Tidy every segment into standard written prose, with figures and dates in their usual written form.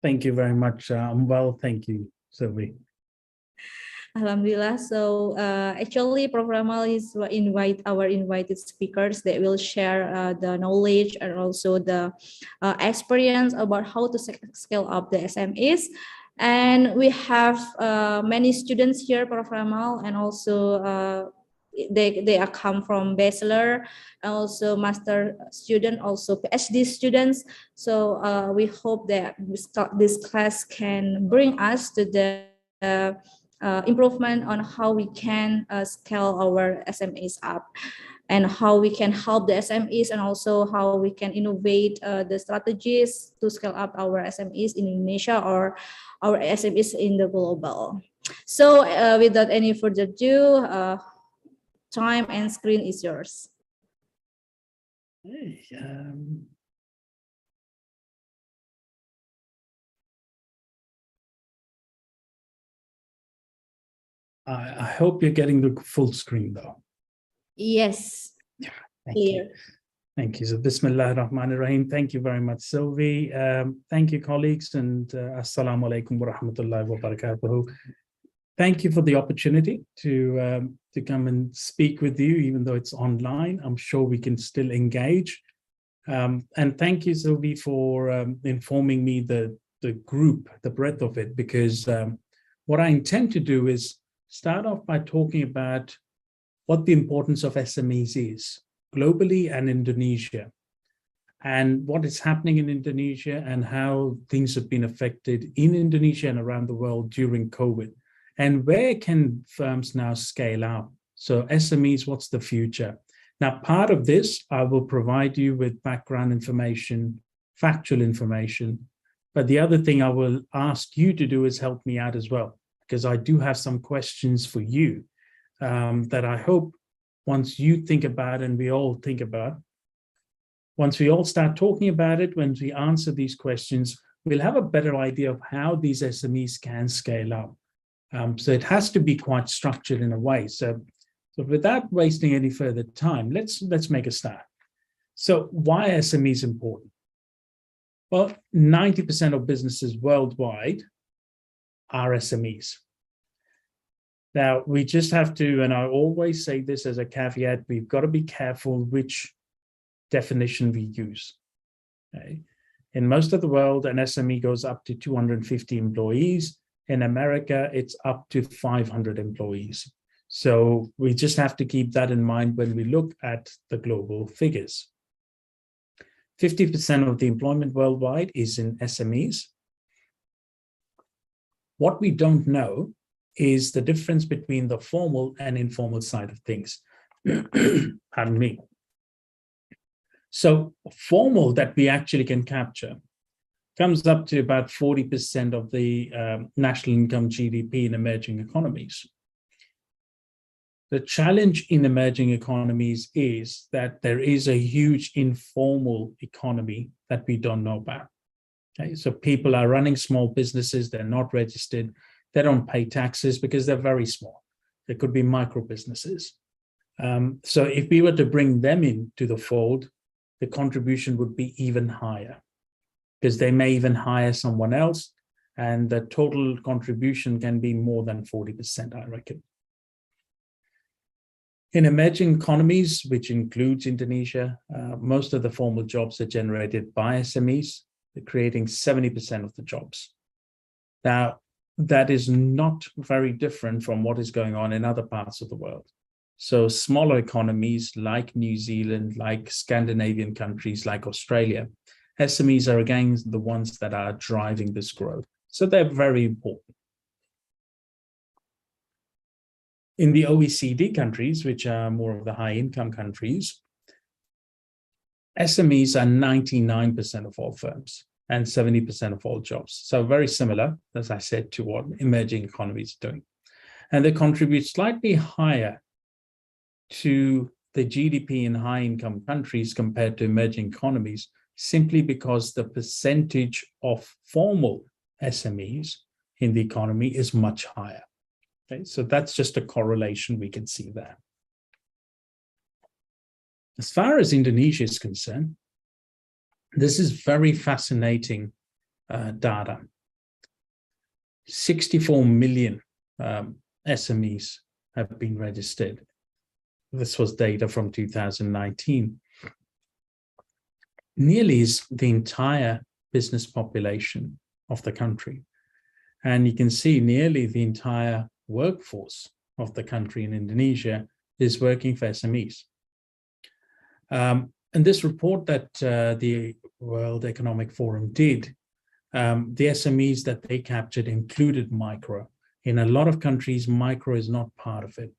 Thank you very much. I'm well, thank you, Sylvie. Alhamdulillah. So actually, Prof. Ramal is our invited speakers that will share the knowledge and also the experience about how to scale up the SMEs. And we have many students here, Prof. Ramal, and also they are come from bachelor and also master student, also PhD students. So we hope that this class can bring us to the improvement on how we can scale our SMEs up and how we can help the SMEs and also how we can innovate the strategies to scale up our SMEs in Indonesia or our SMEs in the global. So without any further ado, time and screen is yours. Hey, I hope you're getting the full screen though. Yes. Yeah, clear. you. Thank you. So Bismillah ar-Rahman ar-Rahim. Thank you very much, Sylvie. Thank you, colleagues, and Assalamu alaikum wa rahmatullahi wa barakatuhu. Thank you for the opportunity to come and speak with you, even though it's online. I'm sure we can still engage. And thank you, Sylvie, for informing me the group, the breadth of it, because what I intend to do is start off by talking about what the importance of SMEs is globally and Indonesia, and what is happening in Indonesia and how things have been affected in Indonesia and around the world during COVID. And where can firms now scale up? So SMEs, what's the future? Now, part of this, I will provide you with background information, factual information. But the other thing I will ask you to do is help me out as well, because I do have some questions for you that I hope once you think about and we all think about, once we all start talking about it, when we answer these questions, we'll have a better idea of how these SMEs can scale up. So it has to be quite structured in a way. So without wasting any further time, let's make a start. So why are SMEs important? Well, 90% of businesses worldwide are SMEs. Now, we just have to, and I always say this as a caveat, we've got to be careful which definition we use. Okay? In most of the world, an SME goes up to 250 employees. In America, it's up to 500 employees. So we just have to keep that in mind when we look at the global figures. 50% of the employment worldwide is in SMEs. What we don't know is the difference between the formal and informal side of things. Pardon me. So formal that we actually can capture comes up to about 40% of the national income GDP in emerging economies. The challenge in emerging economies is that there is a huge informal economy that we don't know about. Okay? So people are running small businesses, they're not registered, they don't pay taxes because they're very small. They could be micro businesses. So if we were to bring them into the fold, the contribution would be even higher, because they may even hire someone else, and the total contribution can be more than 40%, I reckon. In emerging economies, which includes Indonesia, most of the formal jobs are generated by SMEs. They're creating 70% of the jobs. Now, that is not very different from what is going on in other parts of the world. So smaller economies like New Zealand, like Scandinavian countries, like Australia, SMEs are again the ones that are driving this growth. So they're very important. In the OECD countries, which are more of the high income countries, SMEs are 99% of all firms and 70% of all jobs. So very similar, as I said, to what emerging economies are doing. And they contribute slightly higher to the GDP in high income countries compared to emerging economies, simply because the percentage of formal SMEs in the economy is much higher. Okay, so that's just a correlation we can see there. As far as Indonesia is concerned, this is very fascinating data. 64 million SMEs have been registered. This was data from 2019. Nearly is the entire business population of the country. And you can see nearly the entire workforce of the country in Indonesia is working for SMEs. And this report that the World Economic Forum did, the SMEs that they captured included micro. In a lot of countries, micro is not part of it.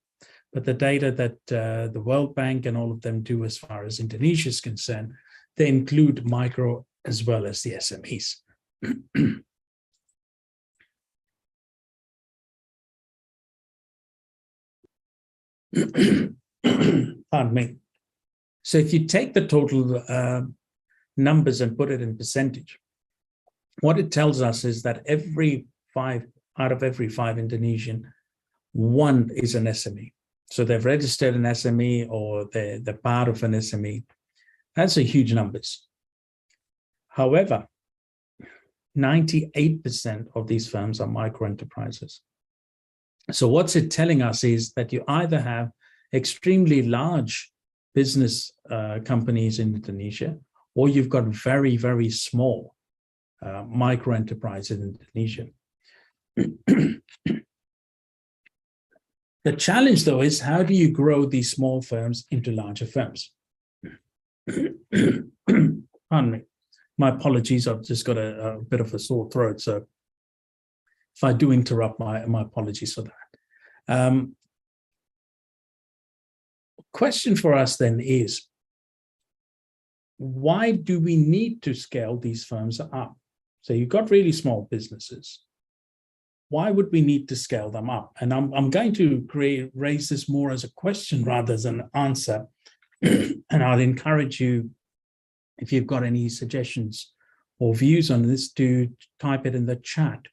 But the data that the World Bank and all of them do as far as Indonesia is concerned, they include micro as well as the SMEs. Pardon me. So if you take the total numbers and put it in percentage, what it tells us is that out of every five Indonesian, one is an SME. So they've registered an SME or they're part of an SME. That's a huge numbers. However, 98% of these firms are micro enterprises. So what's it telling us is that you either have extremely large business companies in Indonesia, or you've got very, very small micro enterprises in Indonesia. The challenge, though, is how do you grow these small firms into larger firms? Pardon me. My apologies. I've just got a bit of a sore throat. So if I do interrupt, my apologies for that. Question for us then is, why do we need to scale these firms up? So you've got really small businesses. Why would we need to scale them up? And I'm going to raise this more as a question rather than an answer. And I'd encourage you, if you've got any suggestions or views on this, to type it in the chat,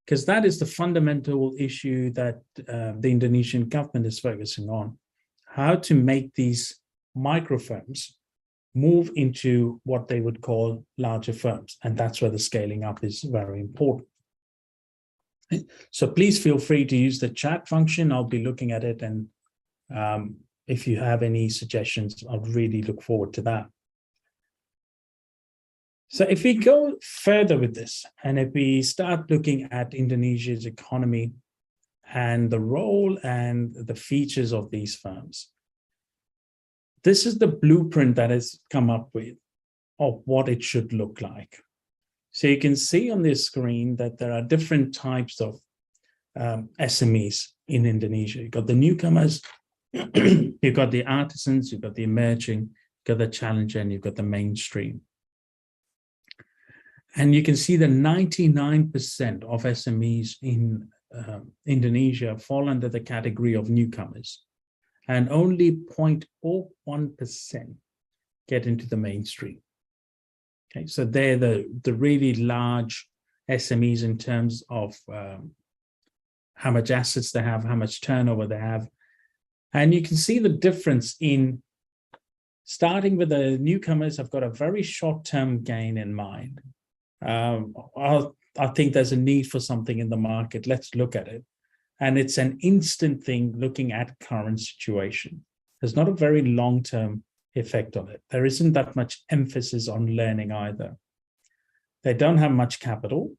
because that is the fundamental issue that the Indonesian government is focusing on, how to make these micro firms move into what they would call larger firms. And that's where the scaling up is very important. So please feel free to use the chat function. I'll be looking at it. And if you have any suggestions, I'd really look forward to that. So if we go further with this, and if we start looking at Indonesia's economy and the role and the features of these firms, this is the blueprint that has come up with of what it should look like. So you can see on this screen that there are different types of SMEs in Indonesia. You've got the newcomers, you've got the artisans, you've got the emerging, you've got the challenger, and you've got the mainstream. And you can see that 99% of SMEs in Indonesia fall under the category of newcomers, and only 0.01% get into the mainstream. Okay, so they're the really large SMEs in terms of how much assets they have, how much turnover they have. And you can see the difference in starting with the newcomers have got a very short-term gain in mind. I think there's a need for something in the market. Let's look at it. And it's an instant thing looking at current situation. There's not a very long-term effect on it. There isn't that much emphasis on learning either. They don't have much capital,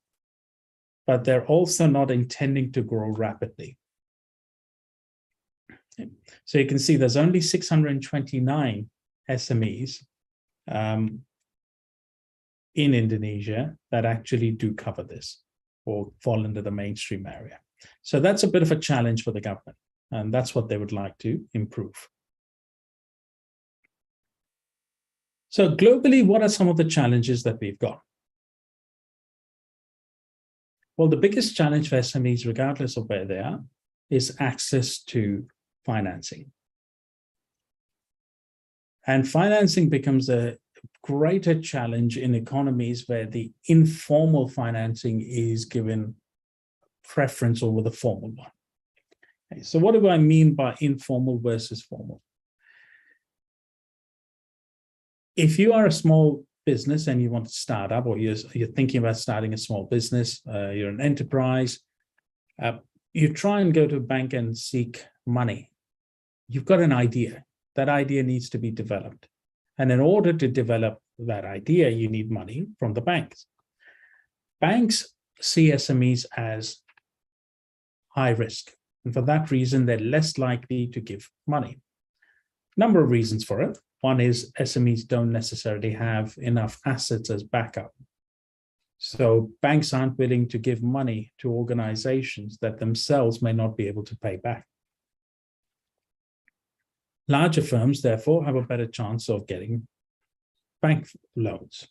but they're also not intending to grow rapidly. So you can see there's only 629 SMEs in Indonesia that actually do cover this or fall into the mainstream area. So that's a bit of a challenge for the government, and that's what they would like to improve. So globally, what are some of the challenges that we've got? Well, the biggest challenge for SMEs, regardless of where they are, is access to financing. And financing becomes a greater challenge in economies where the informal financing is given preference over the formal one. Okay, so what do I mean by informal versus formal? If you are a small business and you want to start up, or you're thinking about starting a small business, you're an enterprise, you try and go to a bank and seek money. You've got an idea. That idea needs to be developed. And in order to develop that idea, you need money from the banks. Banks see SMEs as high risk. And for that reason, they're less likely to give money. Number of reasons for it. One is SMEs don't necessarily have enough assets as backup. So banks aren't willing to give money to organizations that themselves may not be able to pay back. Larger firms, therefore, have a better chance of getting bank loans.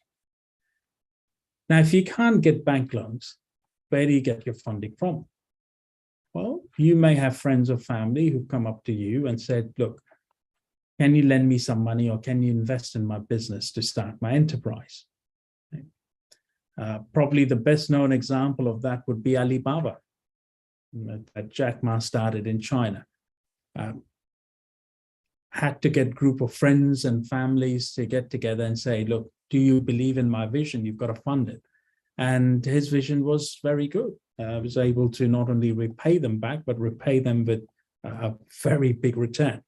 Now, if you can't get bank loans, where do you get your funding from? Well, you may have friends or family who've come up to you and said, look, can you lend me some money, or can you invest in my business to start my enterprise? Probably the best known example of that would be Alibaba, that Jack Ma started in China. Had to get a group of friends and families to get together and say, look, do you believe in my vision? You've got to fund it. And his vision was very good. Was able to not only repay them back, but repay them with a very big return.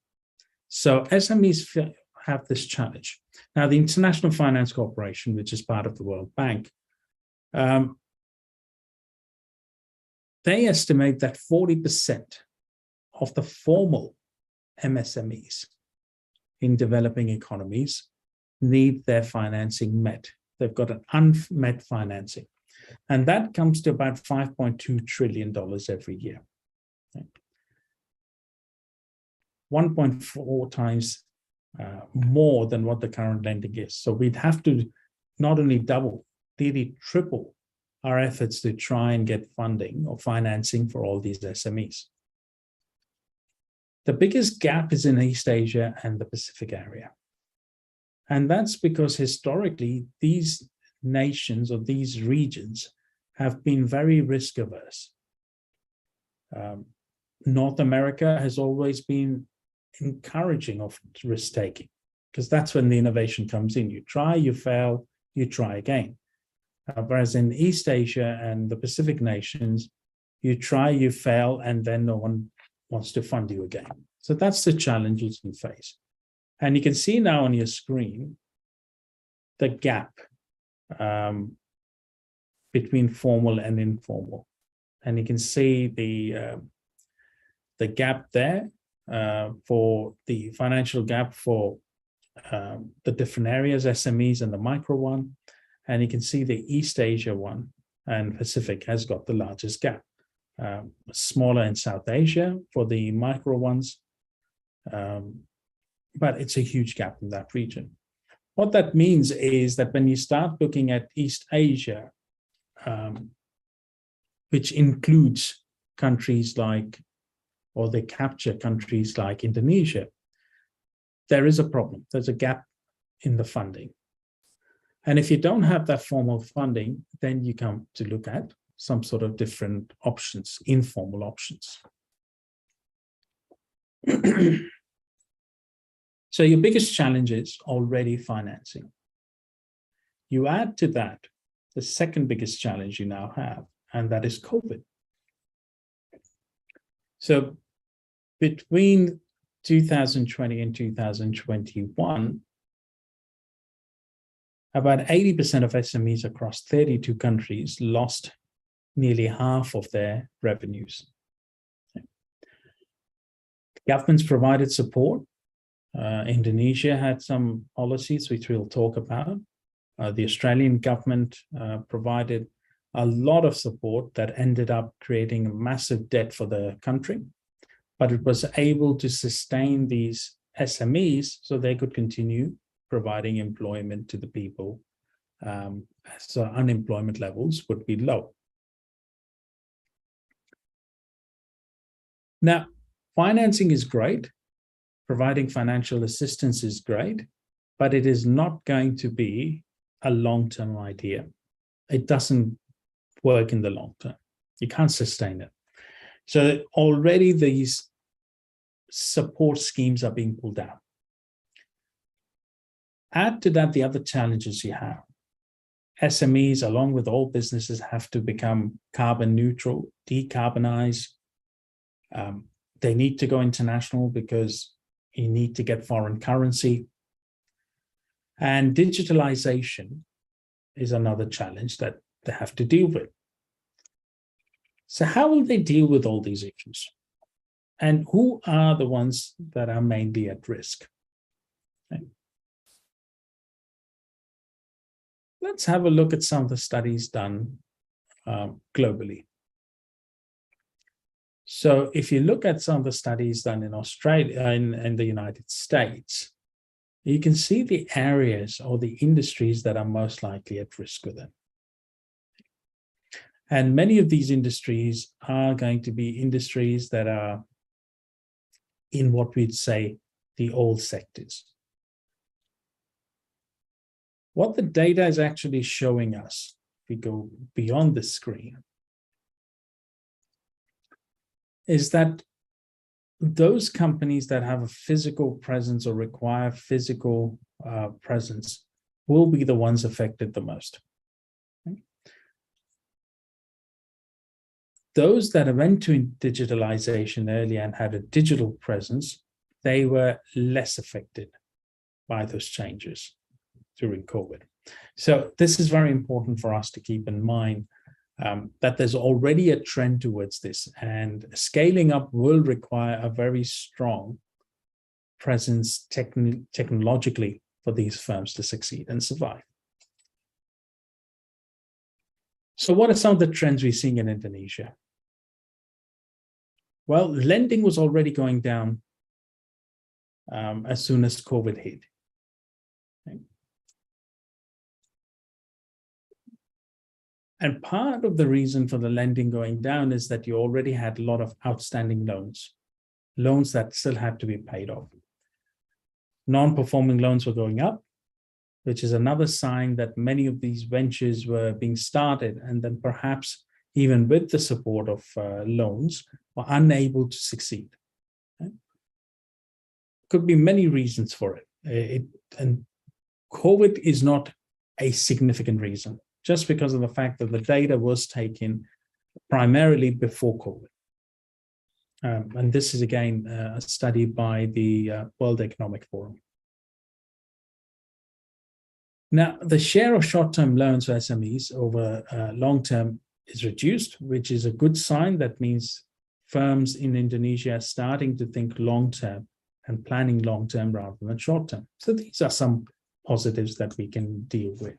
So SMEs have this challenge. Now, the International Finance Corporation, which is part of the World Bank, they estimate that 40% of the formal MSMEs in developing economies need their financing met. They've got an unmet financing. And that comes to about $5.2 trillion every year. 1.4 times more than what the current lending is. So we'd have to not only double, nearly triple our efforts to try and get funding or financing for all these SMEs. The biggest gap is in East Asia and the Pacific area. And that's because historically, these nations or these regions have been very risk averse. North America has always been encouraging of risk taking, because that's when the innovation comes in. You try, you fail, you try again. Whereas in East Asia and the Pacific nations, you try, you fail, and then no one wants to fund you again. So that's the challenges we face. And you can see now on your screen the gap between formal and informal. And you can see the gap there for the financial gap for the different areas, SMEs and the micro one. And you can see the East Asia one and Pacific has got the largest gap. Smaller in South Asia for the micro ones, but it's a huge gap in that region. What that means is that when you start looking at East Asia, which includes countries like, or they capture countries like Indonesia, there is a problem. There's a gap in the funding. And if you don't have that formal funding, then you come to look at some sort of different options, informal options. So your biggest challenge is already financing. You add to that the second biggest challenge you now have, and that is COVID. So between 2020 and 2021, about 80% of SMEs across 32 countries lost nearly half of their revenues. Governments provided support. Indonesia had some policies which we'll talk about. The Australian government provided a lot of support that ended up creating a massive debt for the country, but it was able to sustain these SMEs so they could continue providing employment to the people, so unemployment levels would be low. Now, financing is great, providing financial assistance is great, but it is not going to be a long-term idea. It doesn't work in the long term. You can't sustain it. So already these support schemes are being pulled out. Add to that the other challenges you have. SMEs, along with all businesses, have to become carbon neutral, decarbonize. They need to go international because you need to get foreign currency. And digitalization is another challenge that they have to deal with. So how will they deal with all these issues? And who are the ones that are mainly at risk? Okay. Let's have a look at some of the studies done globally. So if you look at some of the studies done in Australia, in the United States, you can see the areas or the industries that are most likely at risk with it. And many of these industries are going to be industries that are in what we'd say the old sectors. What the data is actually showing us, if we go beyond the screen, is that those companies that have a physical presence or require physical presence will be the ones affected the most. Okay. Those that went to digitalization earlier and had a digital presence, they were less affected by those changes during COVID. So this is very important for us to keep in mind, that there's already a trend towards this, and scaling up will require a very strong presence technologically for these firms to succeed and survive. So what are some of the trends we're seeing in Indonesia? Well, lending was already going down as soon as COVID hit. Okay. And part of the reason for the lending going down is that you already had a lot of outstanding loans that still had to be paid off. Non-performing loans were going up, which is another sign that many of these ventures were being started and then perhaps even with the support of loans were unable to succeed. Okay? Could be many reasons for it. And COVID is not a significant reason, just because of the fact that the data was taken primarily before COVID. And this is, again, a study by the World Economic Forum. Now, the share of short-term loans for SMEs over long-term is reduced, which is a good sign. That means firms in Indonesia are starting to think long-term and planning long-term rather than short-term. So these are some positives that we can deal with.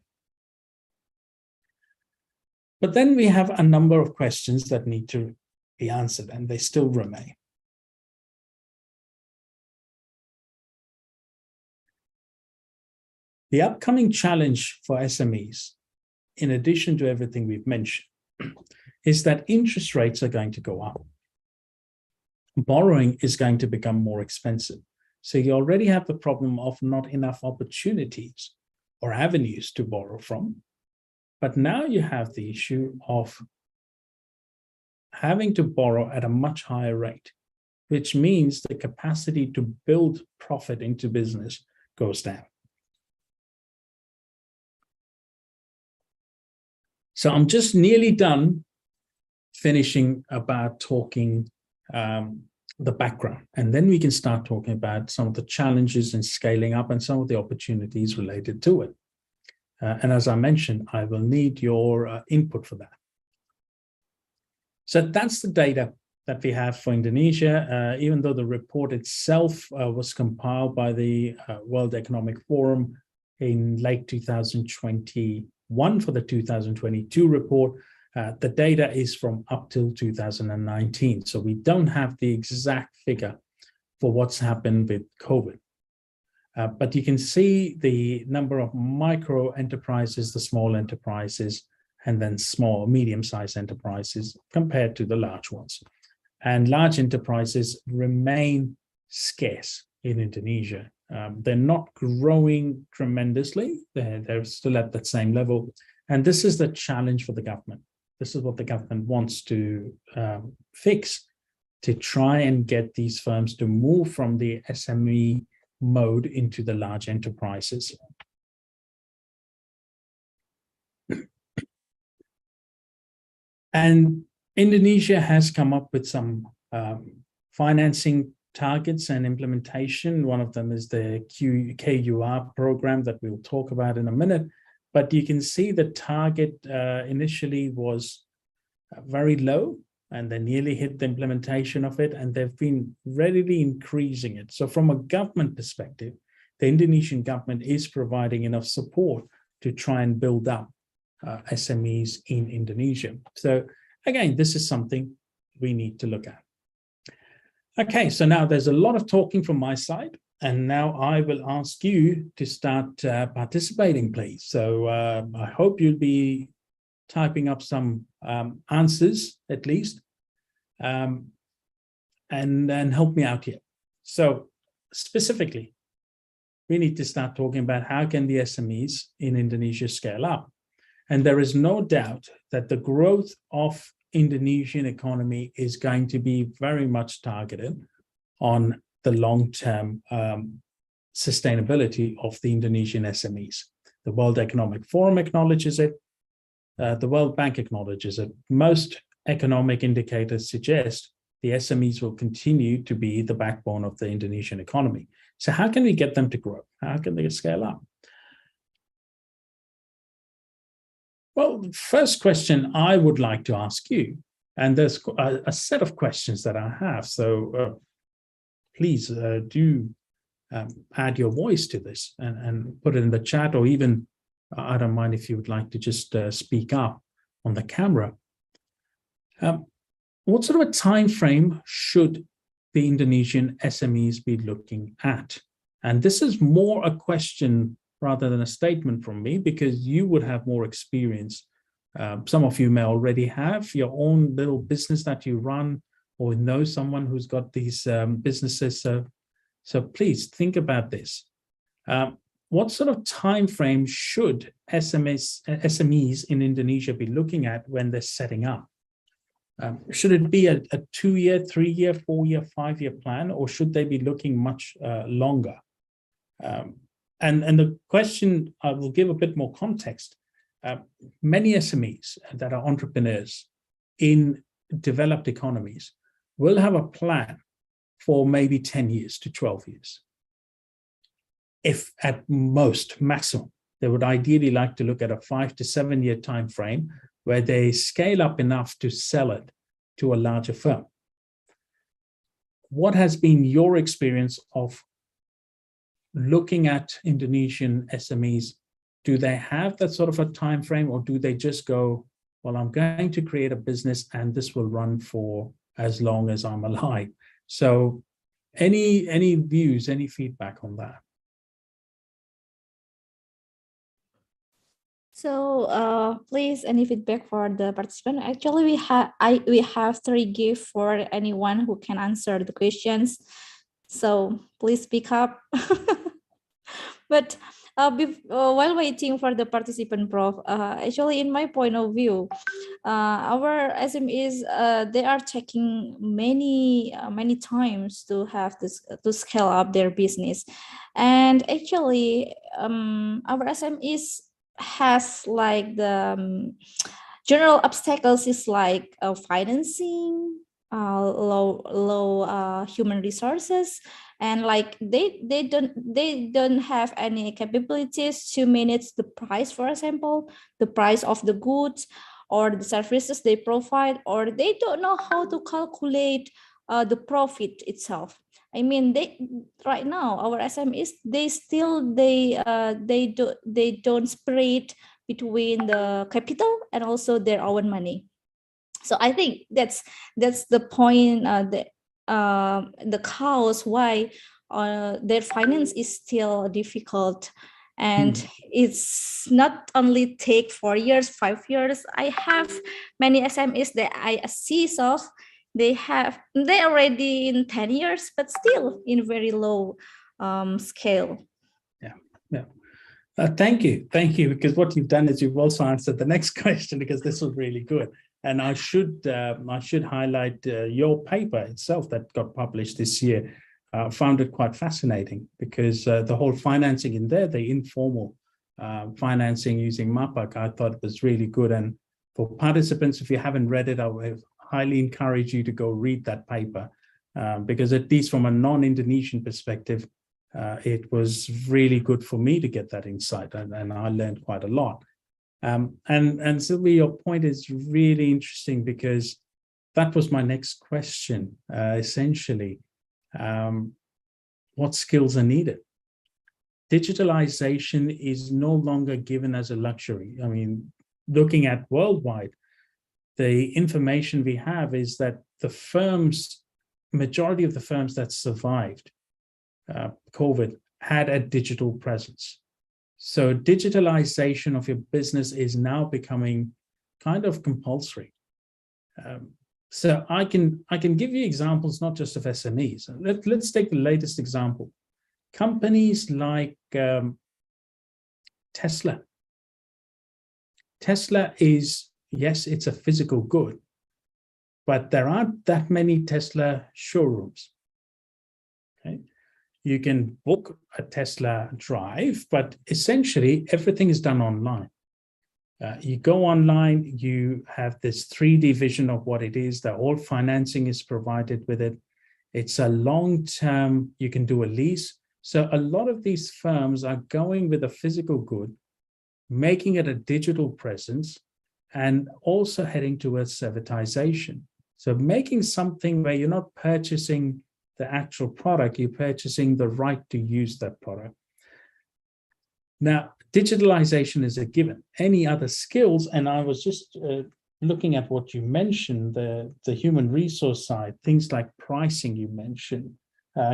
But then we have a number of questions that need to be answered, and they still remain. The upcoming challenge for SMEs, in addition to everything we've mentioned, is that interest rates are going to go up. Borrowing is going to become more expensive. So you already have the problem of not enough opportunities or avenues to borrow from. But now you have the issue of having to borrow at a much higher rate, which means the capacity to build profit into business goes down. So I'm just nearly done finishing about talking the background, and then we can start talking about some of the challenges in scaling up and some of the opportunities related to it. And as I mentioned, I will need your input for that. So that's the data that we have for Indonesia, even though the report itself was compiled by the World Economic Forum in late 2021 for the 2022 report. The data is from up till 2019. So we don't have the exact figure for what's happened with COVID. But you can see the number of micro enterprises, the small enterprises, and then small, medium-sized enterprises compared to the large ones. And large enterprises remain scarce in Indonesia. They're not growing tremendously. They're still at that same level. And this is the challenge for the government. This is what the government wants to fix, to try and get these firms to move from the SME mode into the large enterprises. And Indonesia has come up with some financing targets and implementation. One of them is the KUR program that we'll talk about in a minute. But you can see the target initially was very low, and they nearly hit the implementation of it, and they've been readily increasing it. So from a government perspective, the Indonesian government is providing enough support to try and build up SMEs in Indonesia. So again, this is something we need to look at. Okay, so now there's a lot of talking from my side, and now I will ask you to start participating, please. So I hope you'll be typing up some answers at least, and then help me out here. So specifically, we need to start talking about how can the SMEs in Indonesia scale up. And there is no doubt that the growth of Indonesian economy is going to be very much targeted on the long-term sustainability of the Indonesian SMEs. The World Economic Forum acknowledges it. The World Bank acknowledges it. Most economic indicators suggest the SMEs will continue to be the backbone of the Indonesian economy. So how can we get them to grow? How can they scale up? Well, the first question I would like to ask you, and there's a set of questions that I have, so please do add your voice to this and put it in the chat, or even, I don't mind if you would like to just speak up on the camera. What sort of a time frame should the Indonesian SMEs be looking at? And this is more a question rather than a statement from me, because you would have more experience. Some of you may already have your own little business that you run, or know someone who's got these businesses. So please think about this. What sort of time frame should SMEs in Indonesia be looking at when they're setting up? Should it be a 2-year, 3-year, 4-year, 5-year plan, or should they be looking much longer? And the question, I will give a bit more context. Many SMEs that are entrepreneurs in developed economies will have a plan for maybe 10 years to 12 years. If at most, maximum, they would ideally like to look at a 5 to 7 year time frame where they scale up enough to sell it to a larger firm. What has been your experience of looking at Indonesian SMEs? Do they have that sort of a time frame, or do they just go, well, I'm going to create a business and this will run for as long as I'm alive? So any views, any feedback on that? So please, any feedback for the participant? Actually, we have 3 gifts for anyone who can answer the questions. So please speak up. But while waiting for the participant, Prof, actually, in my point of view, our SMEs, they are taking many times to have this to scale up their business, and actually, our SMEs has like the general obstacles is like financing, low human resources, and like they don't have any capabilities to manage the price, for example, the price of the goods or the services they provide, or they don't know how to calculate the profit itself. I mean, right now our SMEs, they don't spread between the capital and also their own money. So I think that's the point, the cause why their finance is still difficult, and it's not only take 4 years, 5 years. I have many SMEs that I see of. They already in 10 years, but still in very low scale. Yeah. Thank you, because what you've done is you've also answered the next question, because this was really good. And I should highlight your paper itself that got published this year. Found it quite fascinating, because the whole financing in there, the informal financing using MAPAC, I thought was really good. And For participants, if you haven't read it, I would highly encourage you to go read that paper, because at least from a non-Indonesian perspective, it was really good for me to get that insight, and I learned quite a lot. And Sylvia, your point is really interesting, because that was my next question, essentially. What skills are needed? Digitalization is no longer given as a luxury. I mean, looking at worldwide, the information we have is that the majority of the firms that survived COVID had a digital presence. So digitalization of your business is now becoming kind of compulsory. So I can give you examples, not just of SMEs. Let's take the latest example. Companies like Tesla. Tesla is, yes, it's a physical good, but there aren't that many Tesla showrooms. Okay? You can book a Tesla drive, but essentially everything is done online. You go online, you have this 3D vision of what it is, that all financing is provided with it. It's a long-term, you can do a lease. So a lot of these firms are going with a physical good, making it a digital presence, and also heading towards servitization. So making something where you're not purchasing the actual product, you're purchasing the right to use that product. Now, digitalization is a given. Any other skills, and I was just looking at what you mentioned, the human resource side, things like pricing you mentioned,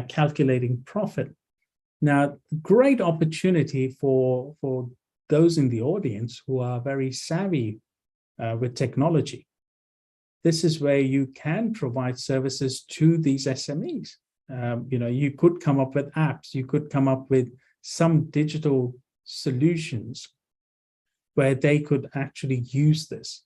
calculating profit. Now, great opportunity for those in the audience who are very savvy with technology. This is where you can provide services to these SMEs. You could come up with apps, you could come up with some digital solutions where they could actually use this.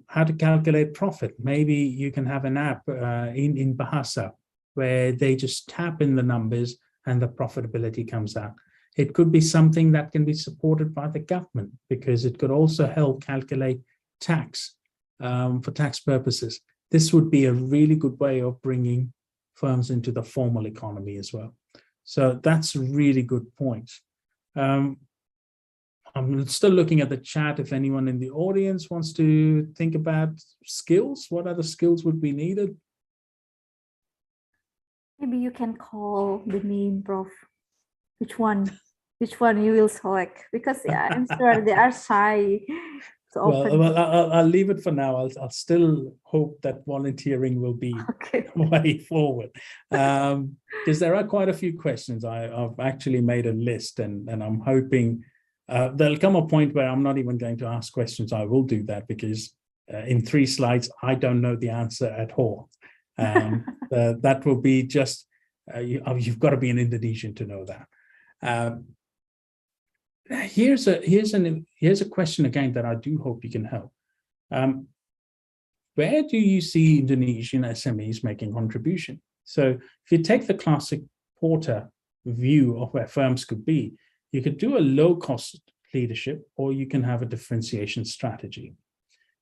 How to calculate profit. Maybe you can have an app in Bahasa where they just tap in the numbers and the profitability comes out. It could be something that can be supported by the government, because it could also help calculate tax for tax purposes. This would be a really good way of bringing firms into the formal economy as well. So that's a really good point. I'm still looking at the chat. If anyone in the audience wants to think about skills, what other skills would be needed? Maybe you can call the name, Prof. Which one you will select? Because yeah, I'm sure they are shy to open. Well, I'll leave it for now. I'll still hope that volunteering will be way forward, because there are quite a few questions. I've actually made a list, and I'm hoping there'll come a point where I'm not even going to ask questions. I will do that, because in 3 slides, I don't know the answer at all. That will be just, you've got to be an Indonesian to know that. Here's a question again that I do hope you can help. Where do you see Indonesian SMEs making contribution? So if you take the classic Porter view of where firms could be, you could do a low-cost leadership, or you can have a differentiation strategy.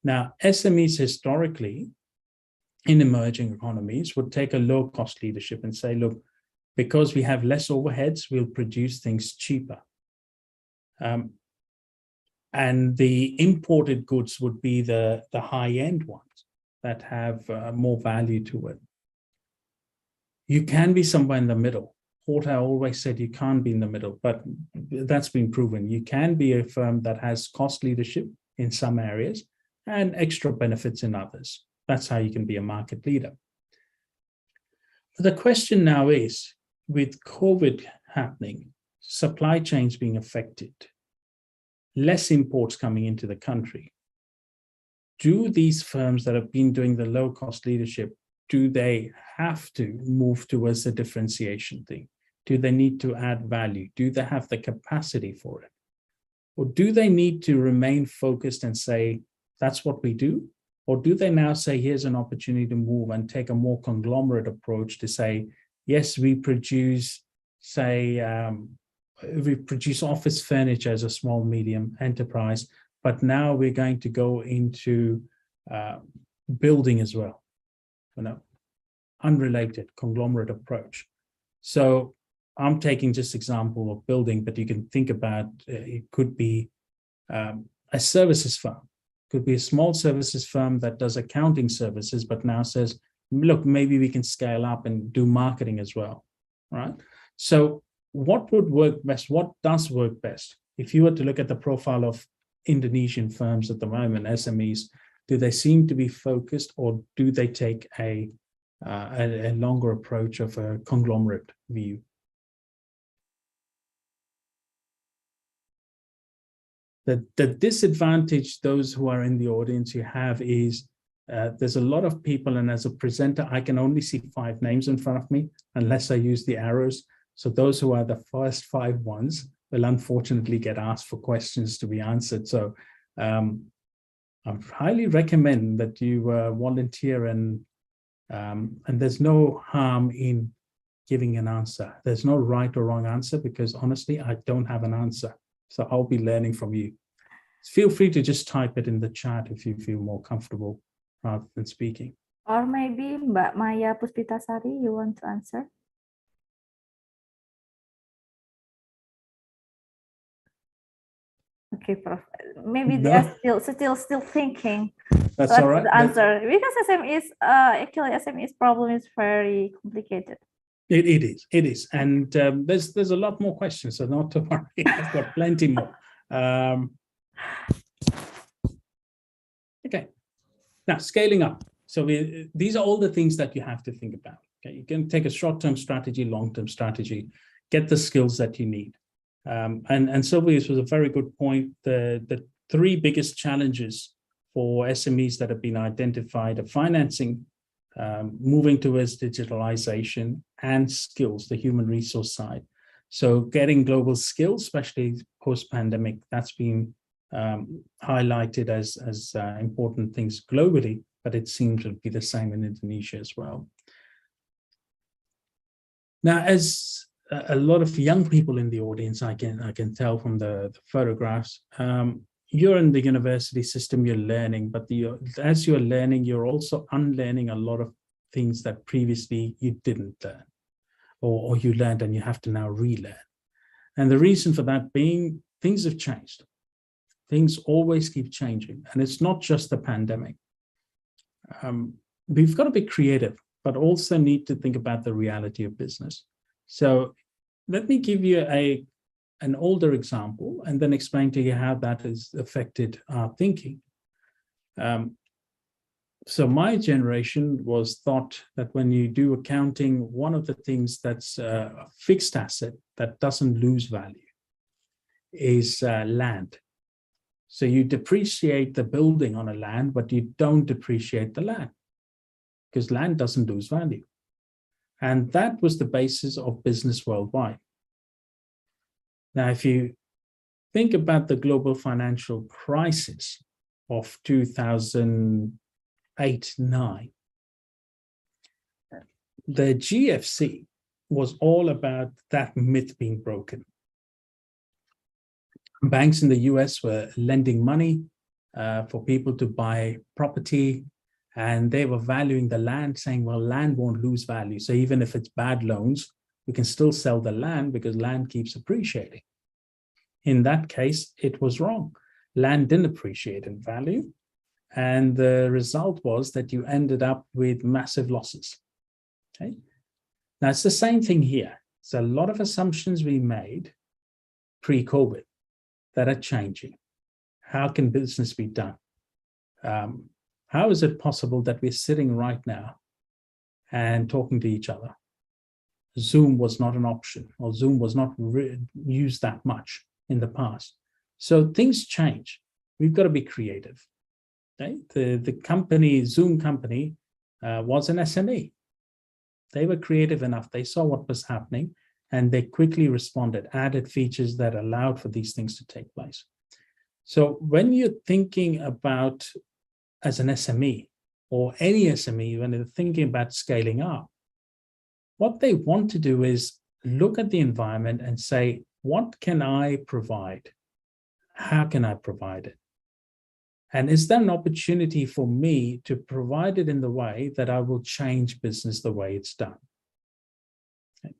Now, SMEs historically in emerging economies would take a low-cost leadership and say, look, because we have less overheads, we'll produce things cheaper. And the imported goods would be the high-end ones that have more value to it. You can be somewhere in the middle. Porter always said you can't be in the middle, but that's been proven. You can be a firm that has cost leadership in some areas and extra benefits in others. That's how you can be a market leader. The question now is, with COVID happening, supply chains being affected, less imports coming into the country, do these firms that have been doing the low-cost leadership, do they have to move towards the differentiation thing? Do they need to add value? Do they have the capacity for it? Or do they need to remain focused and say, that's what we do? Or do they now say, here's an opportunity to move and take a more conglomerate approach to say, yes, we produce, say, we produce office furniture as a small, medium enterprise, but now we're going to go into building as well, unrelated conglomerate approach. So I'm taking just example of building, but you can think about it could be a services firm, could be a small services firm that does accounting services, but now says, look, maybe we can scale up and do marketing as well, right? So what would work best? What does work best? If you were to look at the profile of Indonesian firms at the moment, SMEs, do they seem to be focused, or do they take a longer approach of a conglomerate view? The disadvantage those who are in the audience you have is there's a lot of people, and as a presenter, I can only see 5 names in front of me unless I use the arrows. So those who are the first 5 ones will unfortunately get asked for questions to be answered. So I highly recommend that you volunteer, and there's no harm in giving an answer. There's no right or wrong answer, because honestly, I don't have an answer. So I'll be learning from you. Feel free to just type it in the chat if you feel more comfortable rather than speaking. Or maybe Mbak Maya Puspitasari, you want to answer? Okay, Prof. Maybe they are still thinking. That's all right. The answer, because SMEs, actually SMEs problem is very complicated. It is, and there's a lot more questions, so not to worry. I've got plenty more. Okay, now scaling up. So these are all the things that you have to think about. Okay, you can take a short-term strategy, long-term strategy, get the skills that you need. And Sylvia's was a very good point. The 3 biggest challenges for SMEs that have been identified are financing, moving towards digitalization, and skills, the human resource side. So getting global skills, especially post-pandemic, that's been highlighted as important things globally, but it seems to be the same in Indonesia as well. Now, as a lot of young people in the audience, I can tell from the photographs, you're in the university system, you're learning, but as you're learning, you're also unlearning a lot of things that previously you didn't learn, or you learned and you have to now relearn. And the reason for that being, things have changed. Things always keep changing, and it's not just the pandemic. We've got to be creative, but also need to think about the reality of business. So let me give you an older example and then explain to you how that has affected our thinking. So my generation was thought that when you do accounting, one of the things that's a fixed asset that doesn't lose value is land. So you depreciate the building on a land, but you don't depreciate the land, because land doesn't lose value. And that was the basis of business worldwide. Now, if you think about the global financial crisis of 2008-9, the GFC was all about that myth being broken. Banks in the US were lending money for people to buy property, and they were valuing the land, saying, well, land won't lose value. So even if it's bad loans, we can still sell the land because land keeps appreciating. In that case, it was wrong. Land didn't appreciate in value. And the result was that you ended up with massive losses. Okay. Now, it's the same thing here. So a lot of assumptions we made pre-COVID that are changing. How can business be done? How is it possible that we're sitting right now and talking to each other? Zoom was not an option, or Zoom was not used that much in the past. So things change. We've got to be creative. Okay? The company, Zoom company, was an SME. They were creative enough. They saw what was happening, and they quickly responded, added features that allowed for these things to take place. So when you're thinking about, as an SME, or any SME, when they're thinking about scaling up, what they want to do is look at the environment and say, what can I provide? How can I provide it? And is there an opportunity for me to provide it in the way that I will change business the way it's done? Okay.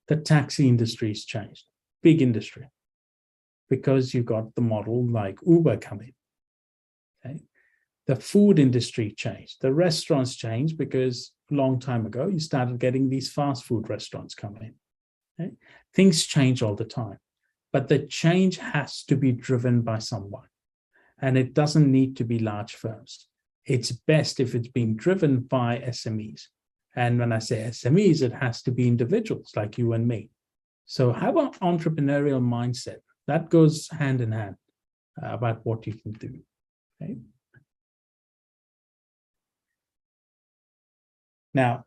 The taxi industry's changed, big industry, because you got the model like Uber coming. Okay. The food industry changed. The restaurants changed because a long time ago, you started getting these fast food restaurants coming. Okay. Things change all the time, but the change has to be driven by someone. And it doesn't need to be large firms. It's best if it's being driven by SMEs. And when I say SMEs, it has to be individuals like you and me. So have an entrepreneurial mindset. That goes hand in hand about what you can do. Okay. Now,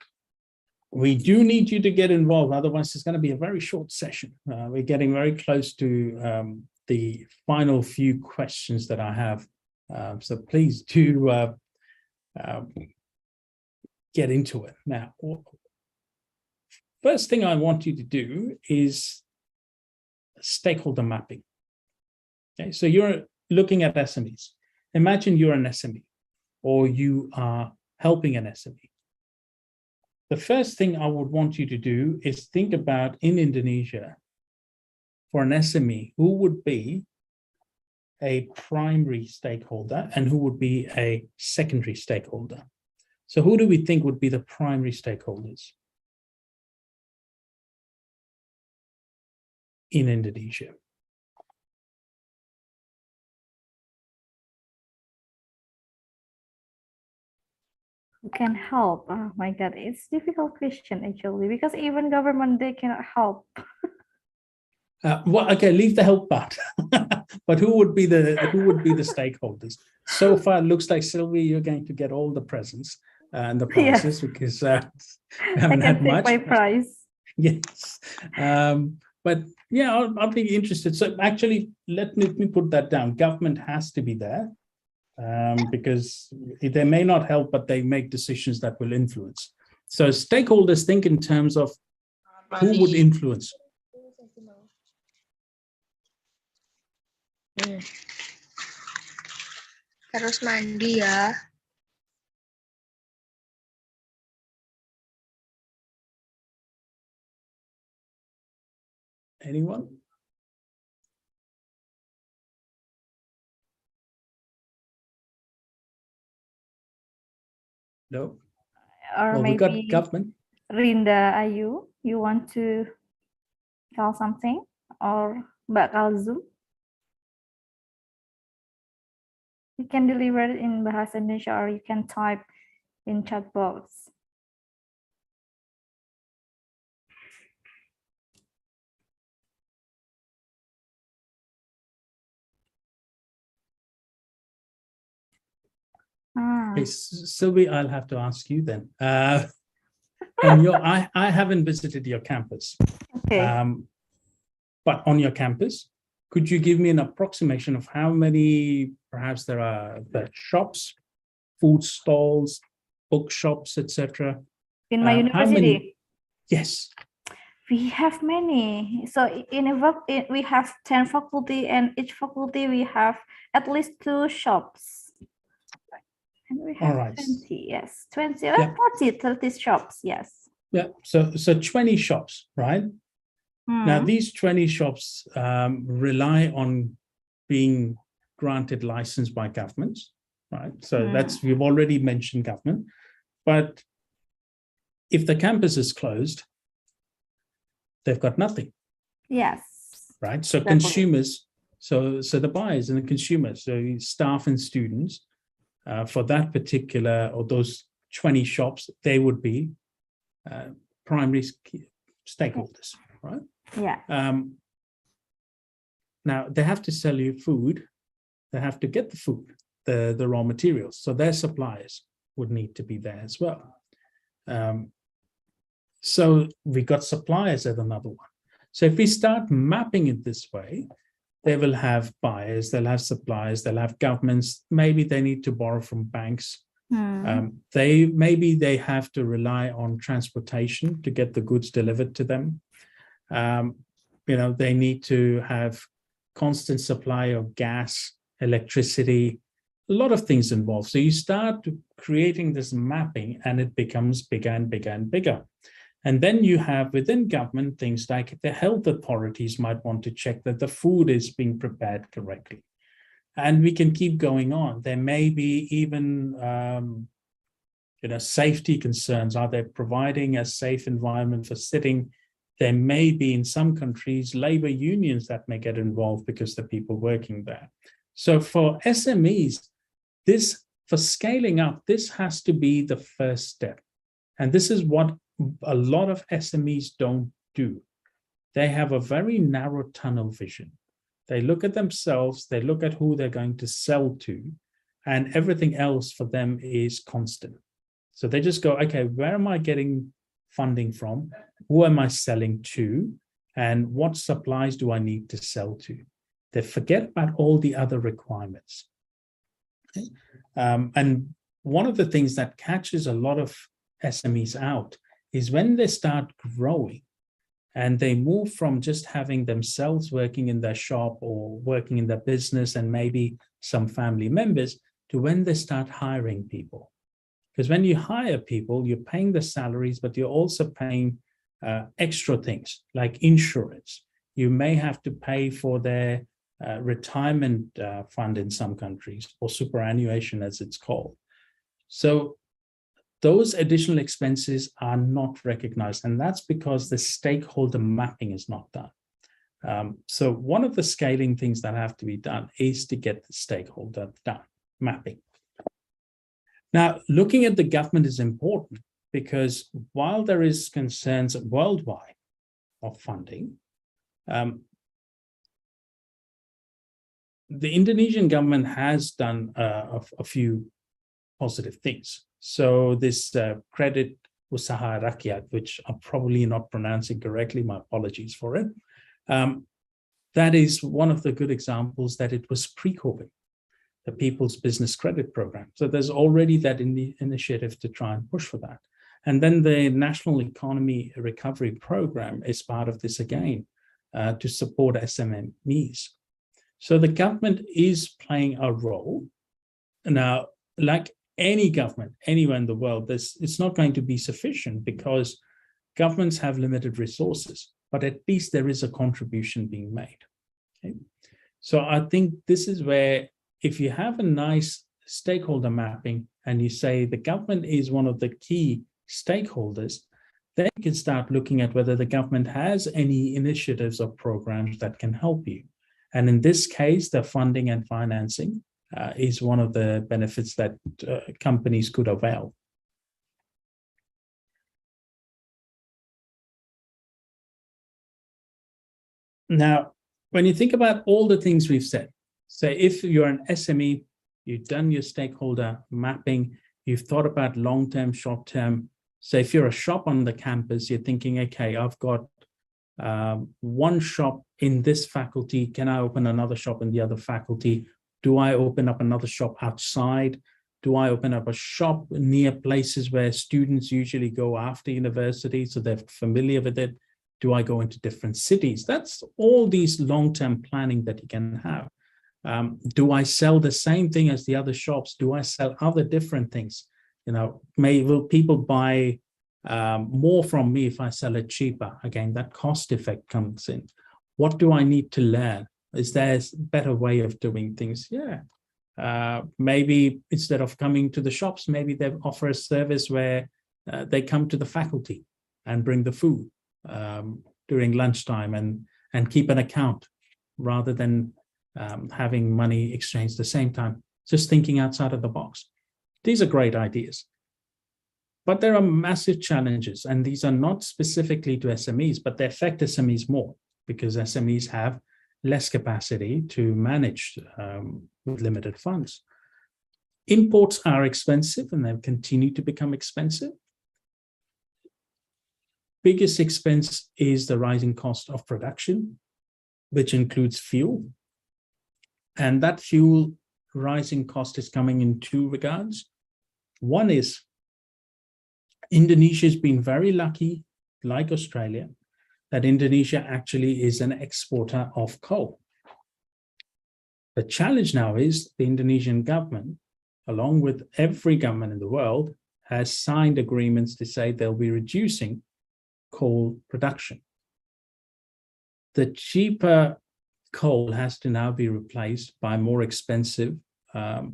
we do need you to get involved. Otherwise, it's going to be a very short session. We're getting very close to the final few questions that I have. So please do get into it. Now, first thing I want you to do is stakeholder mapping. Okay, so you're looking at SMEs. Imagine you're an SME or you are helping an SME. The first thing I would want you to do is think about in Indonesia, for an SME, who would be a primary stakeholder and who would be a secondary stakeholder. So who do we think would be the primary stakeholders in Indonesia? Who can help? Oh my God, it's a difficult question actually, because even government, they cannot help. Well, okay, leave the help part. But who would be the stakeholders? So far, it looks like Sylvie, you're going to get all the presents and the prizes because we haven't had much. I can take my prize. Yes, but yeah, I'll be interested. So actually, let me put that down. Government has to be there because they may not help, but they make decisions that will influence. So stakeholders think in terms of who would influence. Harus mandi ya. Anyone? No. Or Well, we maybe got government. Rinda Ayu, you want to tell something? Or Mbak Kalzum? You can deliver it in Bahasa Indonesia or you can type in chat box. Okay, Sylvie, I'll have to ask you then. On your, I haven't visited your campus. Okay. But on your campus, could you give me an approximation of how many, perhaps there are the shops, food stalls, bookshops, etc. In my university? Yes. We have many. So we have 10 faculty, and each faculty we have at least 2 shops. And we have 20, yes, 20 or 30 shops, yes. Yeah, so 20 shops, right? Now, these 20 shops rely on being granted license by governments, right? So we've already mentioned government. But if the campus is closed, they've got nothing. Yes. Right? So consumers, so the buyers and the consumers, so staff and students, for that particular, or those 20 shops, they would be primary stakeholders, right? Yeah. Now they have to sell you food. They have to get the food, the raw materials. So their suppliers would need to be there as well. So we got suppliers as another one. So if we start mapping it this way, they will have buyers, they'll have suppliers, they'll have governments. Maybe they need to borrow from banks. Maybe they have to rely on transportation to get the goods delivered to them. They need to have constant supply of gas electricity, a lot of things involved. So you start creating this mapping and it becomes bigger and bigger and bigger. And then you have within government things like the health authorities might want to check that the food is being prepared correctly. And we can keep going on. There may be even safety concerns. Are they providing a safe environment for sitting? There may be in some countries labor unions that may get involved because the people working there. So for SMEs, for scaling up, this has to be the first step. And this is what a lot of SMEs don't do. They have a very narrow tunnel vision. They look at themselves, they look at who they're going to sell to, and everything else for them is constant. So they just go, okay, where am I getting funding from? Who am I selling to? And what supplies do I need to sell to? They forget about all the other requirements. Okay? And one of the things that catches a lot of SMEs out is when they start growing and they move from just having themselves working in their shop or working in their business and maybe some family members to when they start hiring people. Because when you hire people, you're paying the salaries, but you're also paying extra things like insurance. You may have to pay for their retirement fund in some countries, or superannuation as it's called. So those additional expenses are not recognized, and that's because the stakeholder mapping is not done. So one of the scaling things that have to be done is to get the stakeholder mapping. Now, looking at the government is important because while there is concerns worldwide of funding, the Indonesian government has done a few positive things. So this credit usaha rakyat, which I'm probably not pronouncing correctly, my apologies for it. That is one of the good examples that it was pre-COVID, the People's Business Credit Program. So there's already that initiative to try and push for that. And then the National Economy Recovery Program is part of this again to support SMEs. So the government is playing a role. Now, like any government, anywhere in the world, it's not going to be sufficient because governments have limited resources, but at least there is a contribution being made. Okay? So I think this is where if you have a nice stakeholder mapping and you say the government is one of the key stakeholders, then you can start looking at whether the government has any initiatives or programs that can help you. And in this case, the funding and financing is one of the benefits that companies could avail. Now, when you think about all the things we've said, so if you're an SME, you've done your stakeholder mapping, you've thought about long-term, short-term. So if you're a shop on the campus, you're thinking, okay, I've got one shop in this faculty. Can I open another shop in the other faculty? Do I open up another shop outside? Do I open up a shop near places where students usually go after university, so they're familiar with it? Do I go into different cities? That's all these long-term planning that you can have. Do I sell the same thing as the other shops? Do I sell other different things? Will people buy more from me if I sell it cheaper? Again, that cost effect comes in. What do I need to learn? Is there a better way of doing things? Yeah. Maybe instead of coming to the shops, maybe they offer a service where they come to the faculty and bring the food during lunchtime and keep an account rather than having money exchanged at the same time. Just thinking outside of the box. These are great ideas. But there are massive challenges, and these are not specifically to SMEs, but they affect SMEs more because SMEs have less capacity to manage with limited funds. Imports are expensive and they'll continue to become expensive. Biggest expense is the rising cost of production, which includes fuel. And that fuel rising cost is coming in two regards. One is Indonesia has been very lucky, like Australia, that Indonesia actually is an exporter of coal. The challenge now is the Indonesian government, along with every government in the world, has signed agreements to say they'll be reducing coal production. The cheaper coal has to now be replaced by more expensive,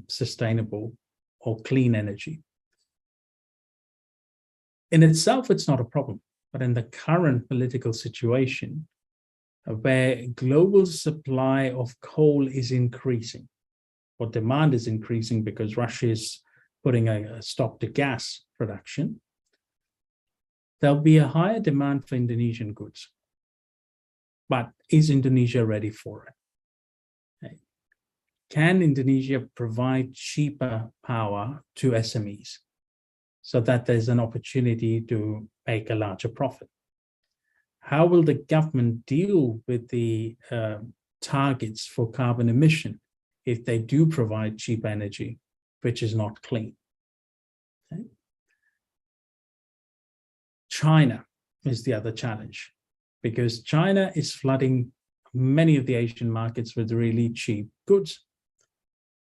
sustainable or clean energy. In itself, it's not a problem, but in the current political situation, where global supply of coal is increasing, or demand is increasing because Russia is putting a stop to gas production, there'll be a higher demand for Indonesian goods. But is Indonesia ready for it? Can Indonesia provide cheaper power to SMEs so that there's an opportunity to make a larger profit? How will the government deal with the targets for carbon emission if they do provide cheap energy, which is not clean? Okay. China is the other challenge, because China is flooding many of the Asian markets with really cheap goods.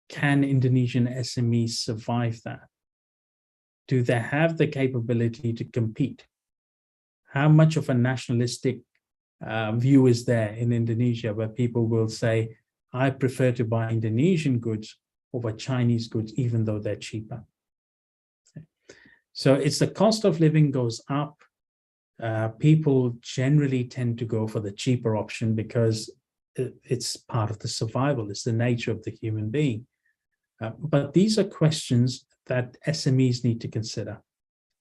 Can Indonesian SMEs survive that? Do they have the capability to compete? How much of a nationalistic view is there in Indonesia, where people will say, I prefer to buy Indonesian goods over Chinese goods, even though they're cheaper? Okay. So it's the cost of living goes up. People generally tend to go for the cheaper option because it's part of the survival. It's the nature of the human being. But these are questions that SMEs need to consider.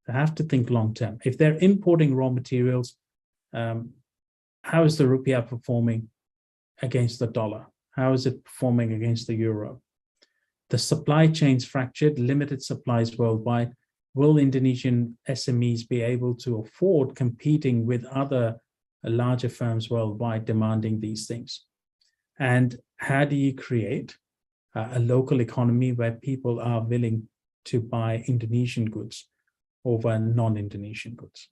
They have to think long term. If they're importing raw materials, how is the rupiah performing against the dollar? How is it performing against the euro? The supply chains fractured, limited supplies worldwide. Will Indonesian SMEs be able to afford competing with other larger firms worldwide demanding these things? And how do you create a local economy where people are willing to buy Indonesian goods over non-Indonesian goods?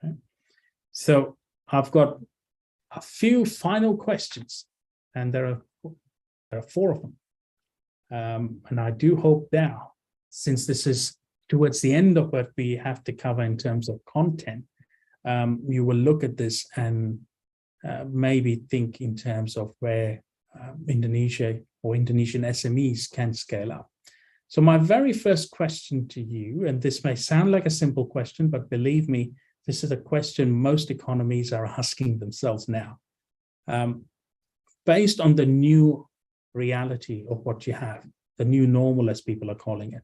Okay. So I've got a few final questions, and there are 4 of them. And I do hope now, since this is towards the end of what we have to cover in terms of content, you will look at this and maybe think in terms of where Indonesia or Indonesian SMEs can scale up. So my very first question to you, and this may sound like a simple question, but believe me, this is a question most economies are asking themselves now. Based on the new reality of what you have, the new normal as people are calling it,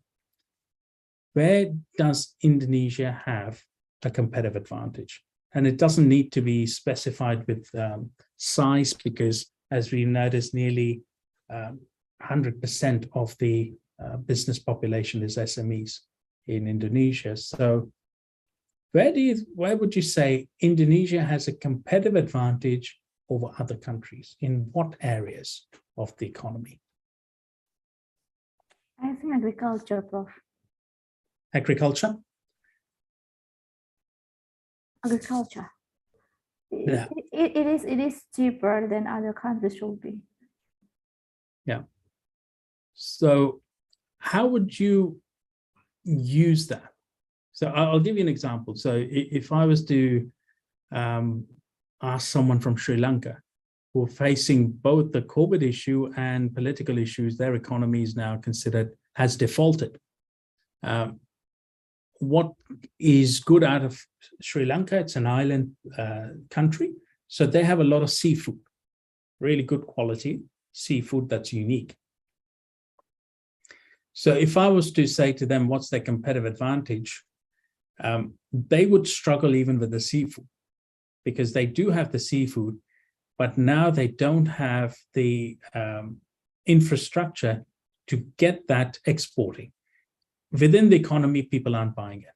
where does Indonesia have a competitive advantage? And it doesn't need to be specified with size, because as we noticed, nearly 100% of the business population is SMEs in Indonesia. So where would you say Indonesia has a competitive advantage over other countries? In what areas of the economy? I think agriculture, Prof. Agriculture? Agriculture. Yeah. It is cheaper than other countries should be. Yeah. So how would you use that? So I'll give you an example. So if I was to ask someone from Sri Lanka who are facing both the COVID issue and political issues, their economy is now considered has defaulted. What is good out of Sri Lanka? It's an island country. So they have a lot of seafood, really good quality seafood that's unique. So if I was to say to them, what's their competitive advantage? They would struggle even with the seafood, because they do have the seafood, but now they don't have the infrastructure to get that exporting. Within the economy, people aren't buying it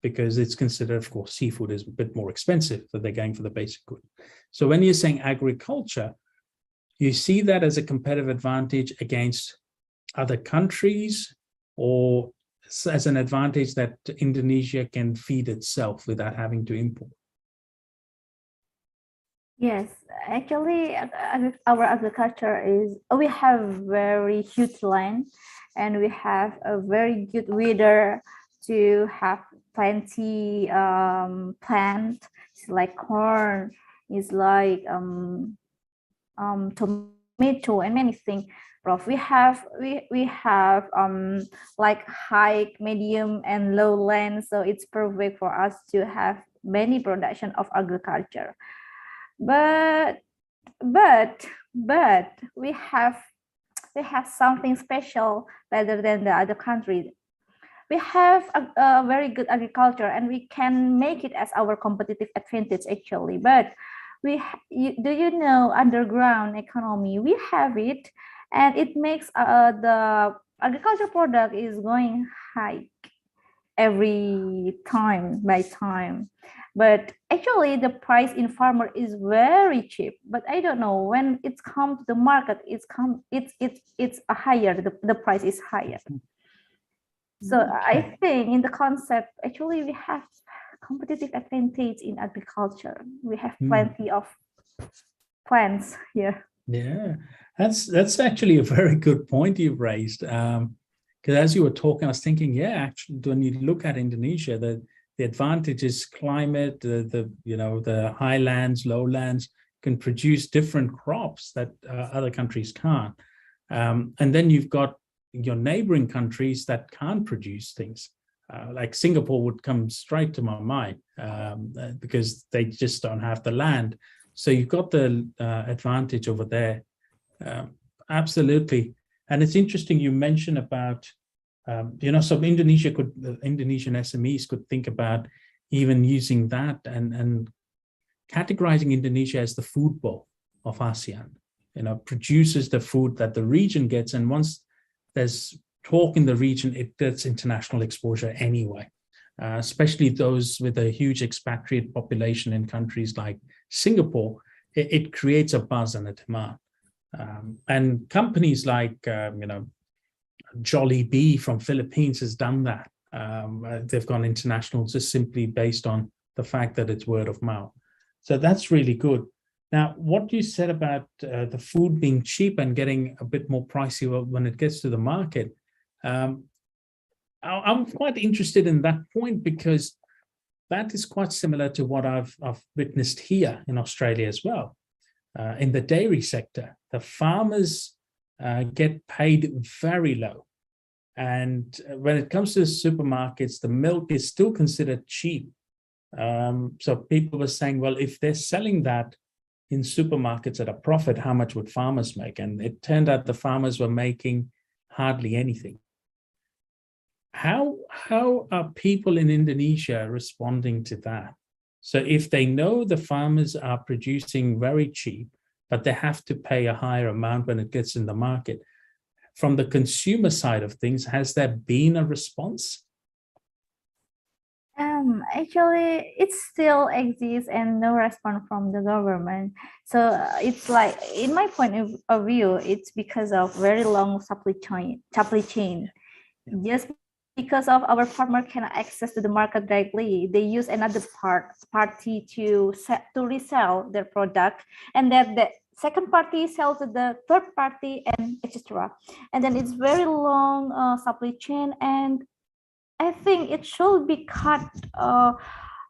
because it's considered, of course, seafood is a bit more expensive, so they're going for the basic good. So when you're saying agriculture, you see that as a competitive advantage against other countries, or as an advantage that Indonesia can feed itself without having to import? Yes, actually, our agriculture is, we have very huge land and we have a very good weather to have plenty plant. It's like corn, it's like tomato and many things. Prof, we have like high, medium, and low land, so it's perfect for us to have many production of agriculture. But but we have something special better than the other countries. We have a very good agriculture and we can make it as our competitive advantage actually. But do you know underground economy? We have it, and it makes the agriculture product is going high every time by time. But actually the price in farmer is very cheap, but I don't know when it's come to the market, it's a higher, the price is higher. So I think in the concept, actually we have competitive advantage in agriculture. We have plenty of plants here. Yeah, that's actually a very good point you've raised. Because as you were talking, I was thinking, yeah, actually, when you look at Indonesia, the advantage is climate, the highlands, lowlands can produce different crops that other countries can't. And then you've got your neighboring countries that can't produce things. Like Singapore would come straight to my mind because they just don't have the land. So you've got the advantage over there. Absolutely. And it's interesting you mentioned about, some Indonesian SMEs could think about even using that and categorizing Indonesia as the food bowl of ASEAN, produces the food that the region gets. And once there's talk in the region, it gets international exposure anyway, especially those with a huge expatriate population in countries like Singapore. It creates a buzz and a demand. And companies like, Jollibee from Philippines has done that. They've gone international just simply based on the fact that it's word of mouth. So that's really good. Now, what you said about the food being cheap and getting a bit more pricey when it gets to the market, I'm quite interested in that point because that is quite similar to what I've witnessed here in Australia as well. In the dairy sector, the farmers get paid very low. And when it comes to the supermarkets, the milk is still considered cheap. So people were saying, well, if they're selling that in supermarkets at a profit, how much would farmers make? And it turned out the farmers were making hardly anything. How are people in Indonesia responding to that? So if they know the farmers are producing very cheap, but they have to pay a higher amount when it gets in the market, from the consumer side of things, has there been a response? Actually, it still exists and no response from the government. So it's like, in my point of view, it's because of very long supply chain. Just because of our farmer cannot access to the market directly, they use another party to resell their product, and then the second party sells to the third party, and etc. And then it's very long supply chain, and I think it should be cut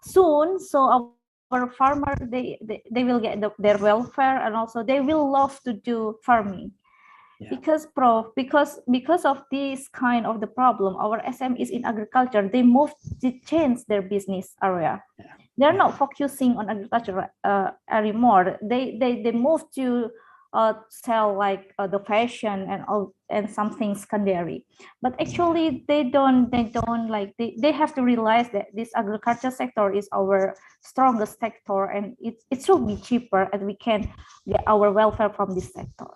soon, so our farmer they will get their welfare, and also they will love to do farming. Because of this kind of the problem, our SMEs in agriculture, they change their business area. They're not focusing on agriculture anymore. They move to sell like the fashion and something secondary. But actually they don't like, they have to realize that this agriculture sector is our strongest sector, and it should be cheaper, and we can get our welfare from this sector.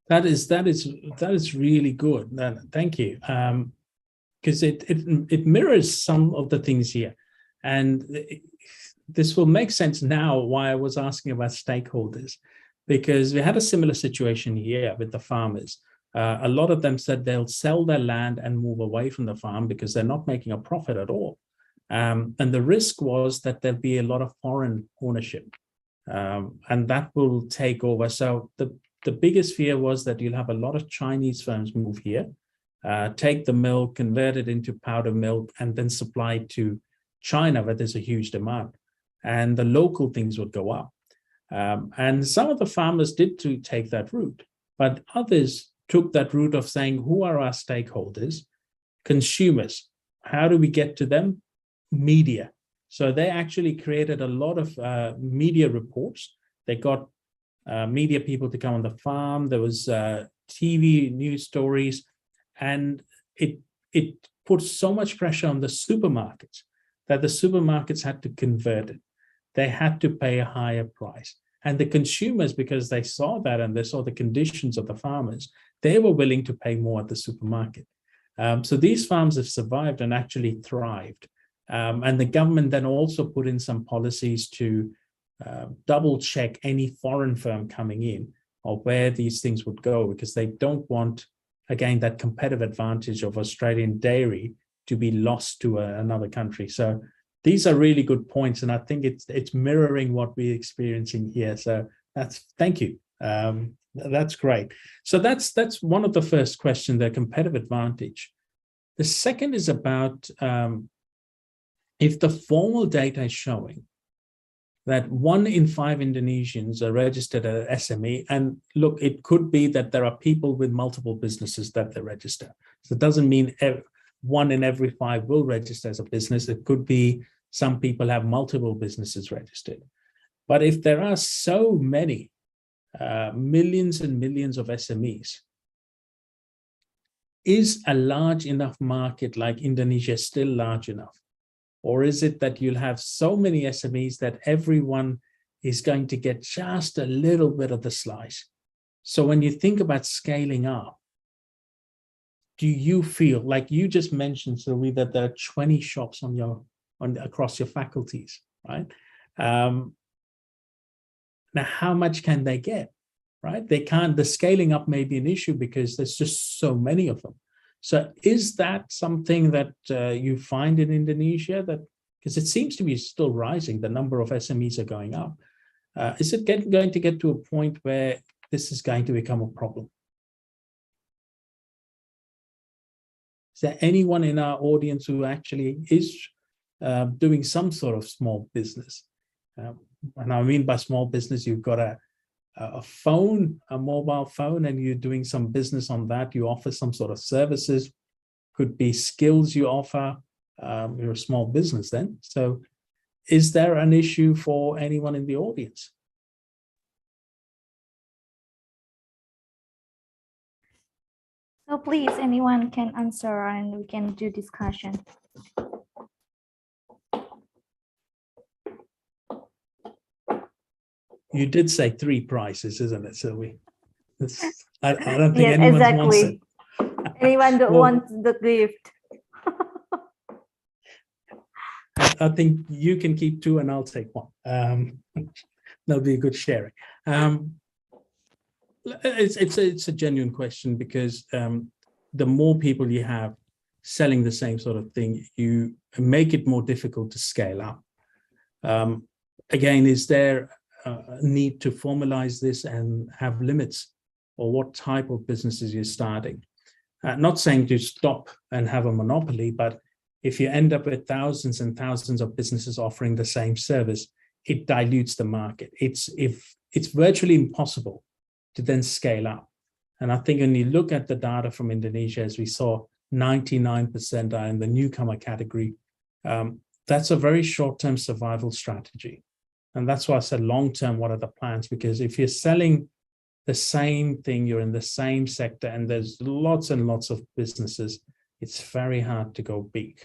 That is really good. Thank you, because it mirrors some of the things here, and this will make sense now why I was asking about stakeholders, because we had a similar situation here with the farmers. A lot of them said they'll sell their land and move away from the farm because they're not making a profit at all, and the risk was that there'll be a lot of foreign ownership. and that will take over. So the biggest fear was that you'll have a lot of Chinese firms move here, take the milk, convert it into powder milk, and then supply it to China, where there's a huge demand, and the local things would go up. And some of the farmers did take that route, but others took that route of saying, who are our stakeholders? Consumers. How do we get to them? Media. So they actually created a lot of media reports. They got media people to come on the farm. There was TV news stories, and it put so much pressure on the supermarkets that the supermarkets had to convert it. They had to pay a higher price. And the consumers, because they saw that and they saw the conditions of the farmers, they were willing to pay more at the supermarket. So these farms have survived and actually thrived. And the government then also put in some policies to double check any foreign firm coming in or where these things would go, because they don't want, again, that competitive advantage of Australian dairy to be lost to another country. So these are really good points, and I think it's mirroring what we're experiencing here. So thank you. That's great. So that's one of the first questions, the competitive advantage. The second is about if the formal data is showing that 1 in 5 Indonesians are registered as SME, and look, it could be that there are people with multiple businesses that they register. So it doesn't mean 1 in every 5 will register as a business. It could be some people have multiple businesses registered. But if there are so many, millions and millions of SMEs, is a large enough market like Indonesia still large enough? Or is it that you'll have so many SMEs that everyone is going to get just a little bit of the slice? So when you think about scaling up, do you feel, like you just mentioned, Sylvie, that there are 20 shops across your faculties, right? Now, how much can they get, right? They can't, the scaling up may be an issue because there's just so many of them. So is that something that you find in Indonesia, that, because it seems to be still rising, the number of SMEs are going up. Is it going to get to a point where this is going to become a problem? Is there anyone in our audience who actually is doing some sort of small business? And I mean by small business, you've got a phone, a mobile phone, and you're doing some business on that. You offer some sort of services, could be skills you offer. You're a small business then. So is there an issue for anyone in the audience? So please, anyone can answer and we can do discussion. You did say 3 prices, isn't it, Sylvie? I don't think yes, anyone exactly. wants it. Anyone that wants the gift. I think you can keep 2 and I'll take 1. That'll be a good sharing. It's a genuine question, because the more people you have selling the same sort of thing, you make it more difficult to scale up. Again, is there a need to formalize this and have limits, or what type of businesses you're starting? Not saying to stop and have a monopoly, but if you end up with thousands and thousands of businesses offering the same service, it dilutes the market. It's virtually impossible to then scale up. And I think when you look at the data from Indonesia, as we saw, 99% are in the newcomer category. That's a very short-term survival strategy. And that's why I said long-term, what are the plans? Because if you're selling the same thing, you're in the same sector, and there's lots and lots of businesses, it's very hard to go big.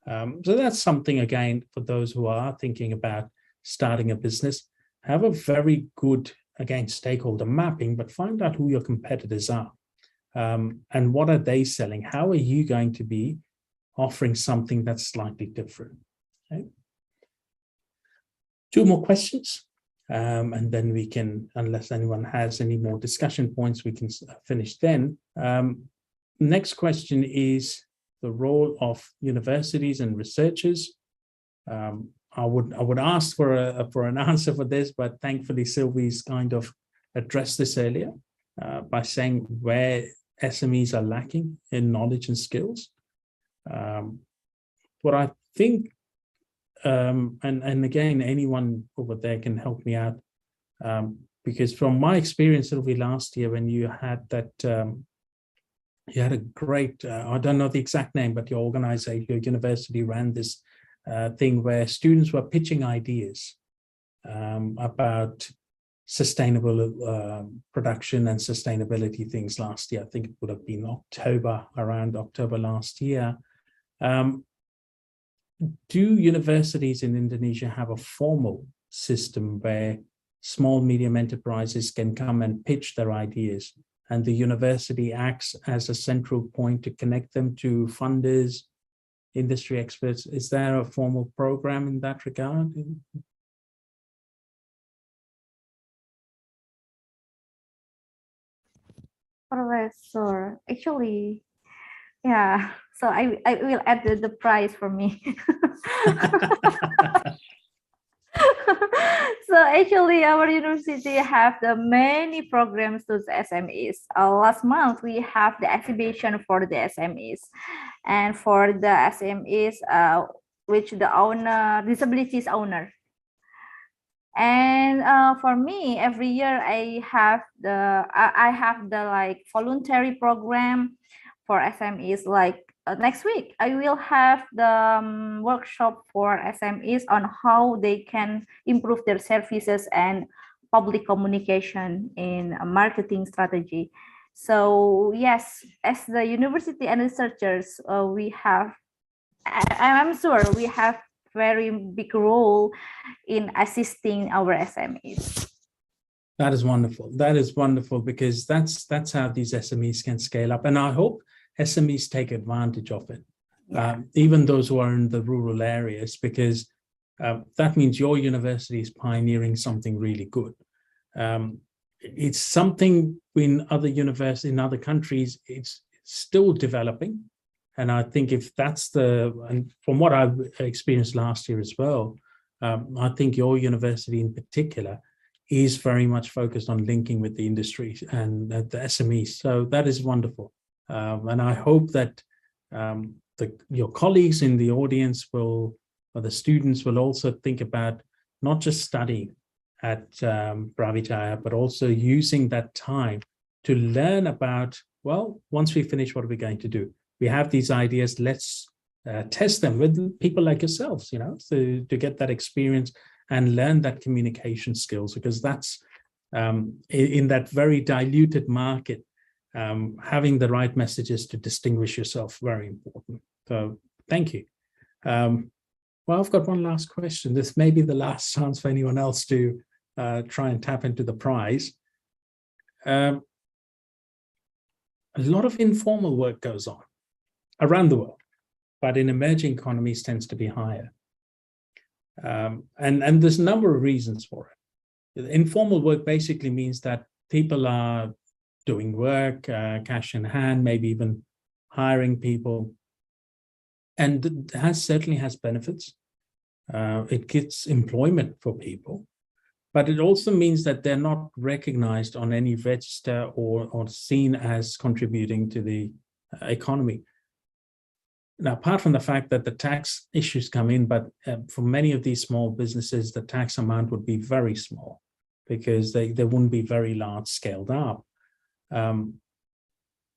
So that's something, again, for those who are thinking about starting a business, have a very good, again, stakeholder mapping, but find out who your competitors are. And what are they selling? How are you going to be offering something that's slightly different? Okay. 2 more questions, and then we can, unless anyone has any more discussion points, we can finish then. Next question is the role of universities and researchers. I would ask for an answer for this, but thankfully Sylvie's kind of addressed this earlier by saying where SMEs are lacking in knowledge and skills. What I think, and again, anyone over there can help me out, because from my experience, Sylvie, last year when you had that, you had a great, I don't know the exact name, but your organization, your university ran this thing where students were pitching ideas about sustainable production and sustainability things last year. I think it would have been around October last year. Do universities in Indonesia have a formal system where small, medium enterprises can come and pitch their ideas, and the university acts as a central point to connect them to funders, industry experts? Is there a formal program in that regard? Professor, actually, yeah. So I will add the price for me. So actually, our university have the many programs to the SMEs. Last month we have the exhibition for the SMEs, and for the SMEs, which the owner, disabilities owner. And for me, every year I have the like voluntary program for SMEs. Like next week, I will have the workshop for SMEs on how they can improve their services and public communication in a marketing strategy. So yes, as the university and researchers, we have, I'm sure we have very big role in assisting our SMEs. That is wonderful. That is wonderful, because that's how these SMEs can scale up. And I hope SMEs take advantage of it, even those who are in the rural areas, because that means your university is pioneering something really good. It's something in other universities, in other countries, it's still developing. And I think if that's and from what I've experienced last year as well, I think your university in particular is very much focused on linking with the industry and the SMEs. So that is wonderful. And I hope that your colleagues in the audience or the students will also think about not just studying at Brawijaya, but also using that time to learn about, well, once we finish, what are we going to do? We have these ideas, let's test them with people like yourselves, to get that experience and learn that communication skills, because that's in that very diluted market, having the right messages to distinguish yourself, very important. So thank you. Well, I've got one last question. This may be the last chance for anyone else to try and tap into the prize. A lot of informal work goes on around the world, but in emerging economies tends to be higher. And there's a number of reasons for it. Informal work basically means that people are doing work, cash in hand, maybe even hiring people. And it certainly has benefits. It gets employment for people, but it also means that they're not recognized on any register or seen as contributing to the economy. Now, apart from the fact that the tax issues come in, but for many of these small businesses, the tax amount would be very small because they wouldn't be very large scaled up.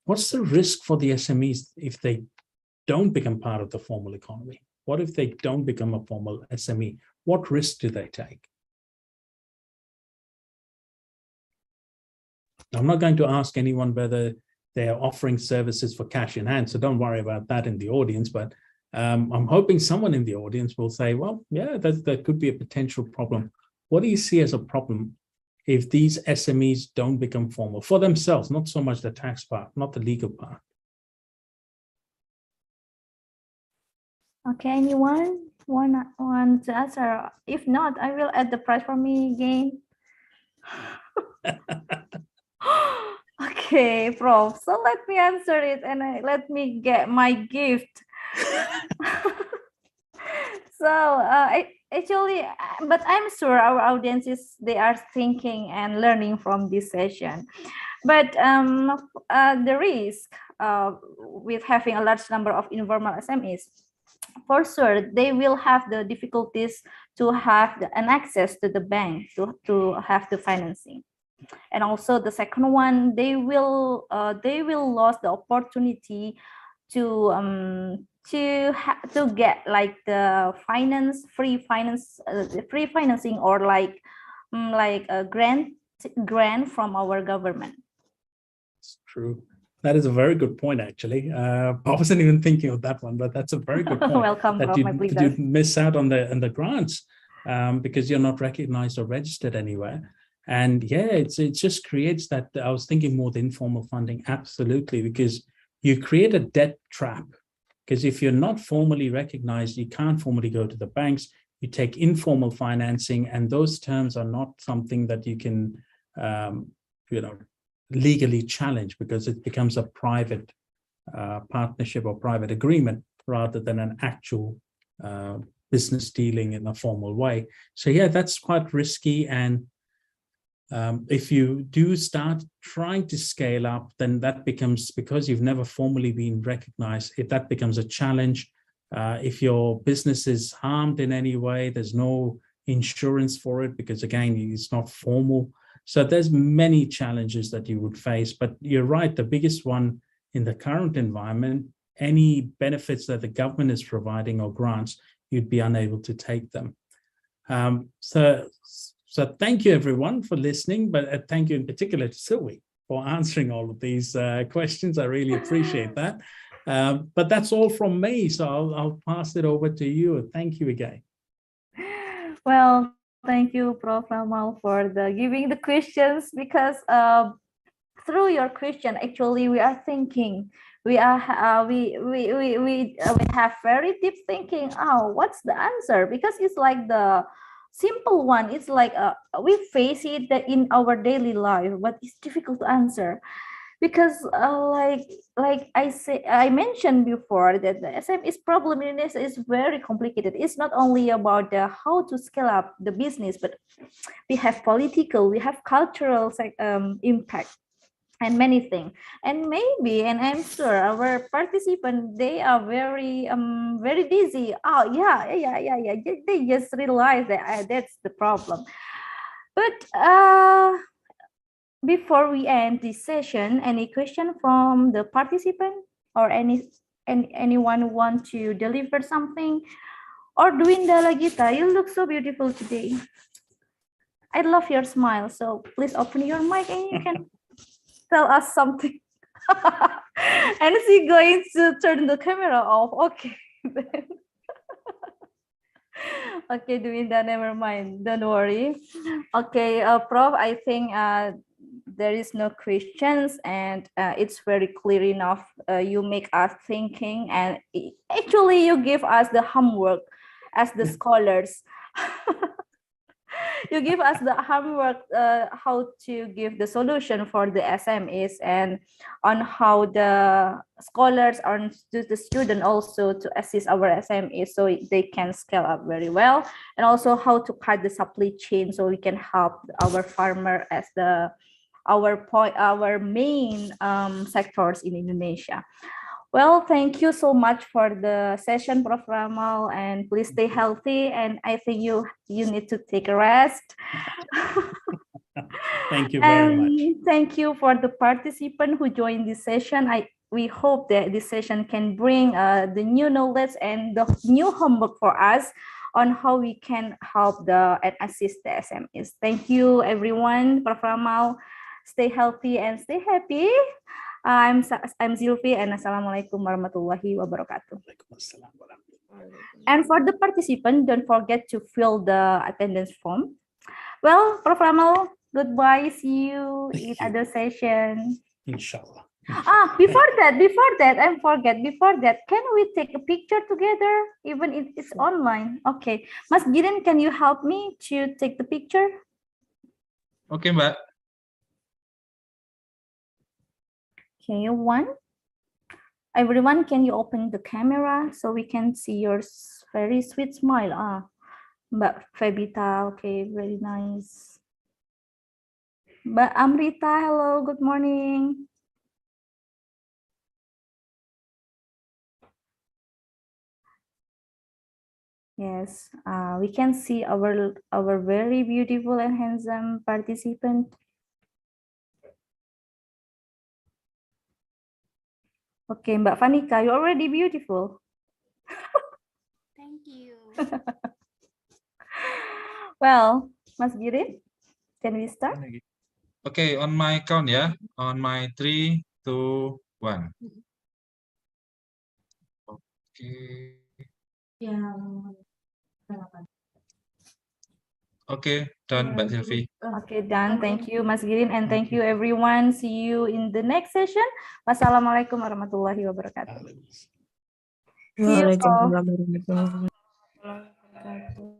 What's the risk for the SMEs if they don't become part of the formal economy? What if they don't become a formal SME? What risk do they take? I'm not going to ask anyone whether they are offering services for cash in hand, so don't worry about that in the audience, but I'm hoping someone in the audience will say, well, yeah, that could be a potential problem. What do you see as a problem if these SMEs don't become formal for themselves, not so much the tax part, not the legal part? Okay, anyone want to answer? If not, I will add the prize for me again. Okay, Prof. So let me answer it and let me get my gift. So actually, but I'm sure our audiences, they are thinking and learning from this session. But the risk with having a large number of informal SMEs, for sure, they will have the difficulties to have an access to the bank to have the financing. And also the second one, they will lose the opportunity to get like the free financing, or like a grant from our government. It's true. That is a very good point, actually. I wasn't even thinking of that one, but that's a very good point. Welcome, that Prof. you miss out on the grants because you're not recognized or registered anywhere. And yeah, it just creates that. I was thinking more the informal funding, absolutely, because you create a debt trap. Because if you're not formally recognized, you can't formally go to the banks. You take informal financing, and those terms are not something that you can, legally challenge, because it becomes a private partnership or private agreement rather than an actual business dealing in a formal way. So yeah, that's quite risky. And if you do start trying to scale up, then that becomes, because you've never formally been recognized, if that becomes a challenge, if your business is harmed in any way, there's no insurance for it, because again, it's not formal. So there's many challenges that you would face, but you're right. The biggest one in the current environment, any benefits that the government is providing or grants, you'd be unable to take them. So thank you everyone for listening, but thank you in particular to Sylvie for answering all of these questions. I really appreciate that. But that's all from me. So I'll pass it over to you. Thank you again. Well, thank you, Prof. Ramal, for giving the questions, because through your question, actually, we are thinking, we have very deep thinking. Oh, what's the answer? Because it's like the simple one. It's like we face it in our daily life, but it's difficult to answer. Because like I mentioned before, that the SMEs problem in this is very complicated. It's not only about how to scale up the business, but we have political, we have cultural impact, and many things. And maybe, and I'm sure our participants, they are very busy. Oh yeah, they just realize that that's the problem. But before we end this session, any question from the participant, or anyone want to deliver something? Or Dwinda Lagita, you look so beautiful today. I love your smile. So please open your mic and you can tell us something. And she going to turn the camera off. Okay. Okay, Dwinda, never mind. Don't worry. Okay, Prof, I think there is no questions, and it's very clear enough. You make us thinking, and actually you give us the homework as the scholars. You give us the homework, how to give the solution for the SMEs, and on how the scholars or the student also to assist our SMEs so they can scale up very well, and also how to cut the supply chain so we can help our farmer as our main sectors in Indonesia. Well, thank you so much for the session, Prof. Ramal, and please stay healthy. And I think you need to take a rest. Thank you very much. Thank you for the participant who joined this session. We hope that this session can bring the new knowledge and the new homework for us on how we can help and assist the SMEs. Thank you, everyone. Prof. Ramal, stay healthy and stay happy. I'm Zilfi, and Assalamualaikum warahmatullahi wabarakatuh. And for the participant, don't forget to fill the attendance form. Well, Prof. Ramal, goodbye. See you in other session. Inshallah. Before that, can we take a picture together, even if it's online? Okay. Mas Gideon, can you help me to take the picture? Okay, Mbak. Okay, everyone, can you open the camera so we can see your very sweet smile? Mbak Febita, okay, very nice. Mbak Amrita, hello, good morning. Yes, we can see our very beautiful and handsome participant. Okay, Mbak Fanika, you're already beautiful. Thank you. Well, Mas Girin, can we start? Okay, on my count ya. On my 3, 2, 1. Oke. Oke, done Mbak Silvi. Okay, done. Thank you, Mas Girin, and thank you, everyone. See you in the next session. Wassalamualaikum warahmatullahi wabarakatuh. See you all. Waalaikumsalam warahmatullahi wabarakatuh.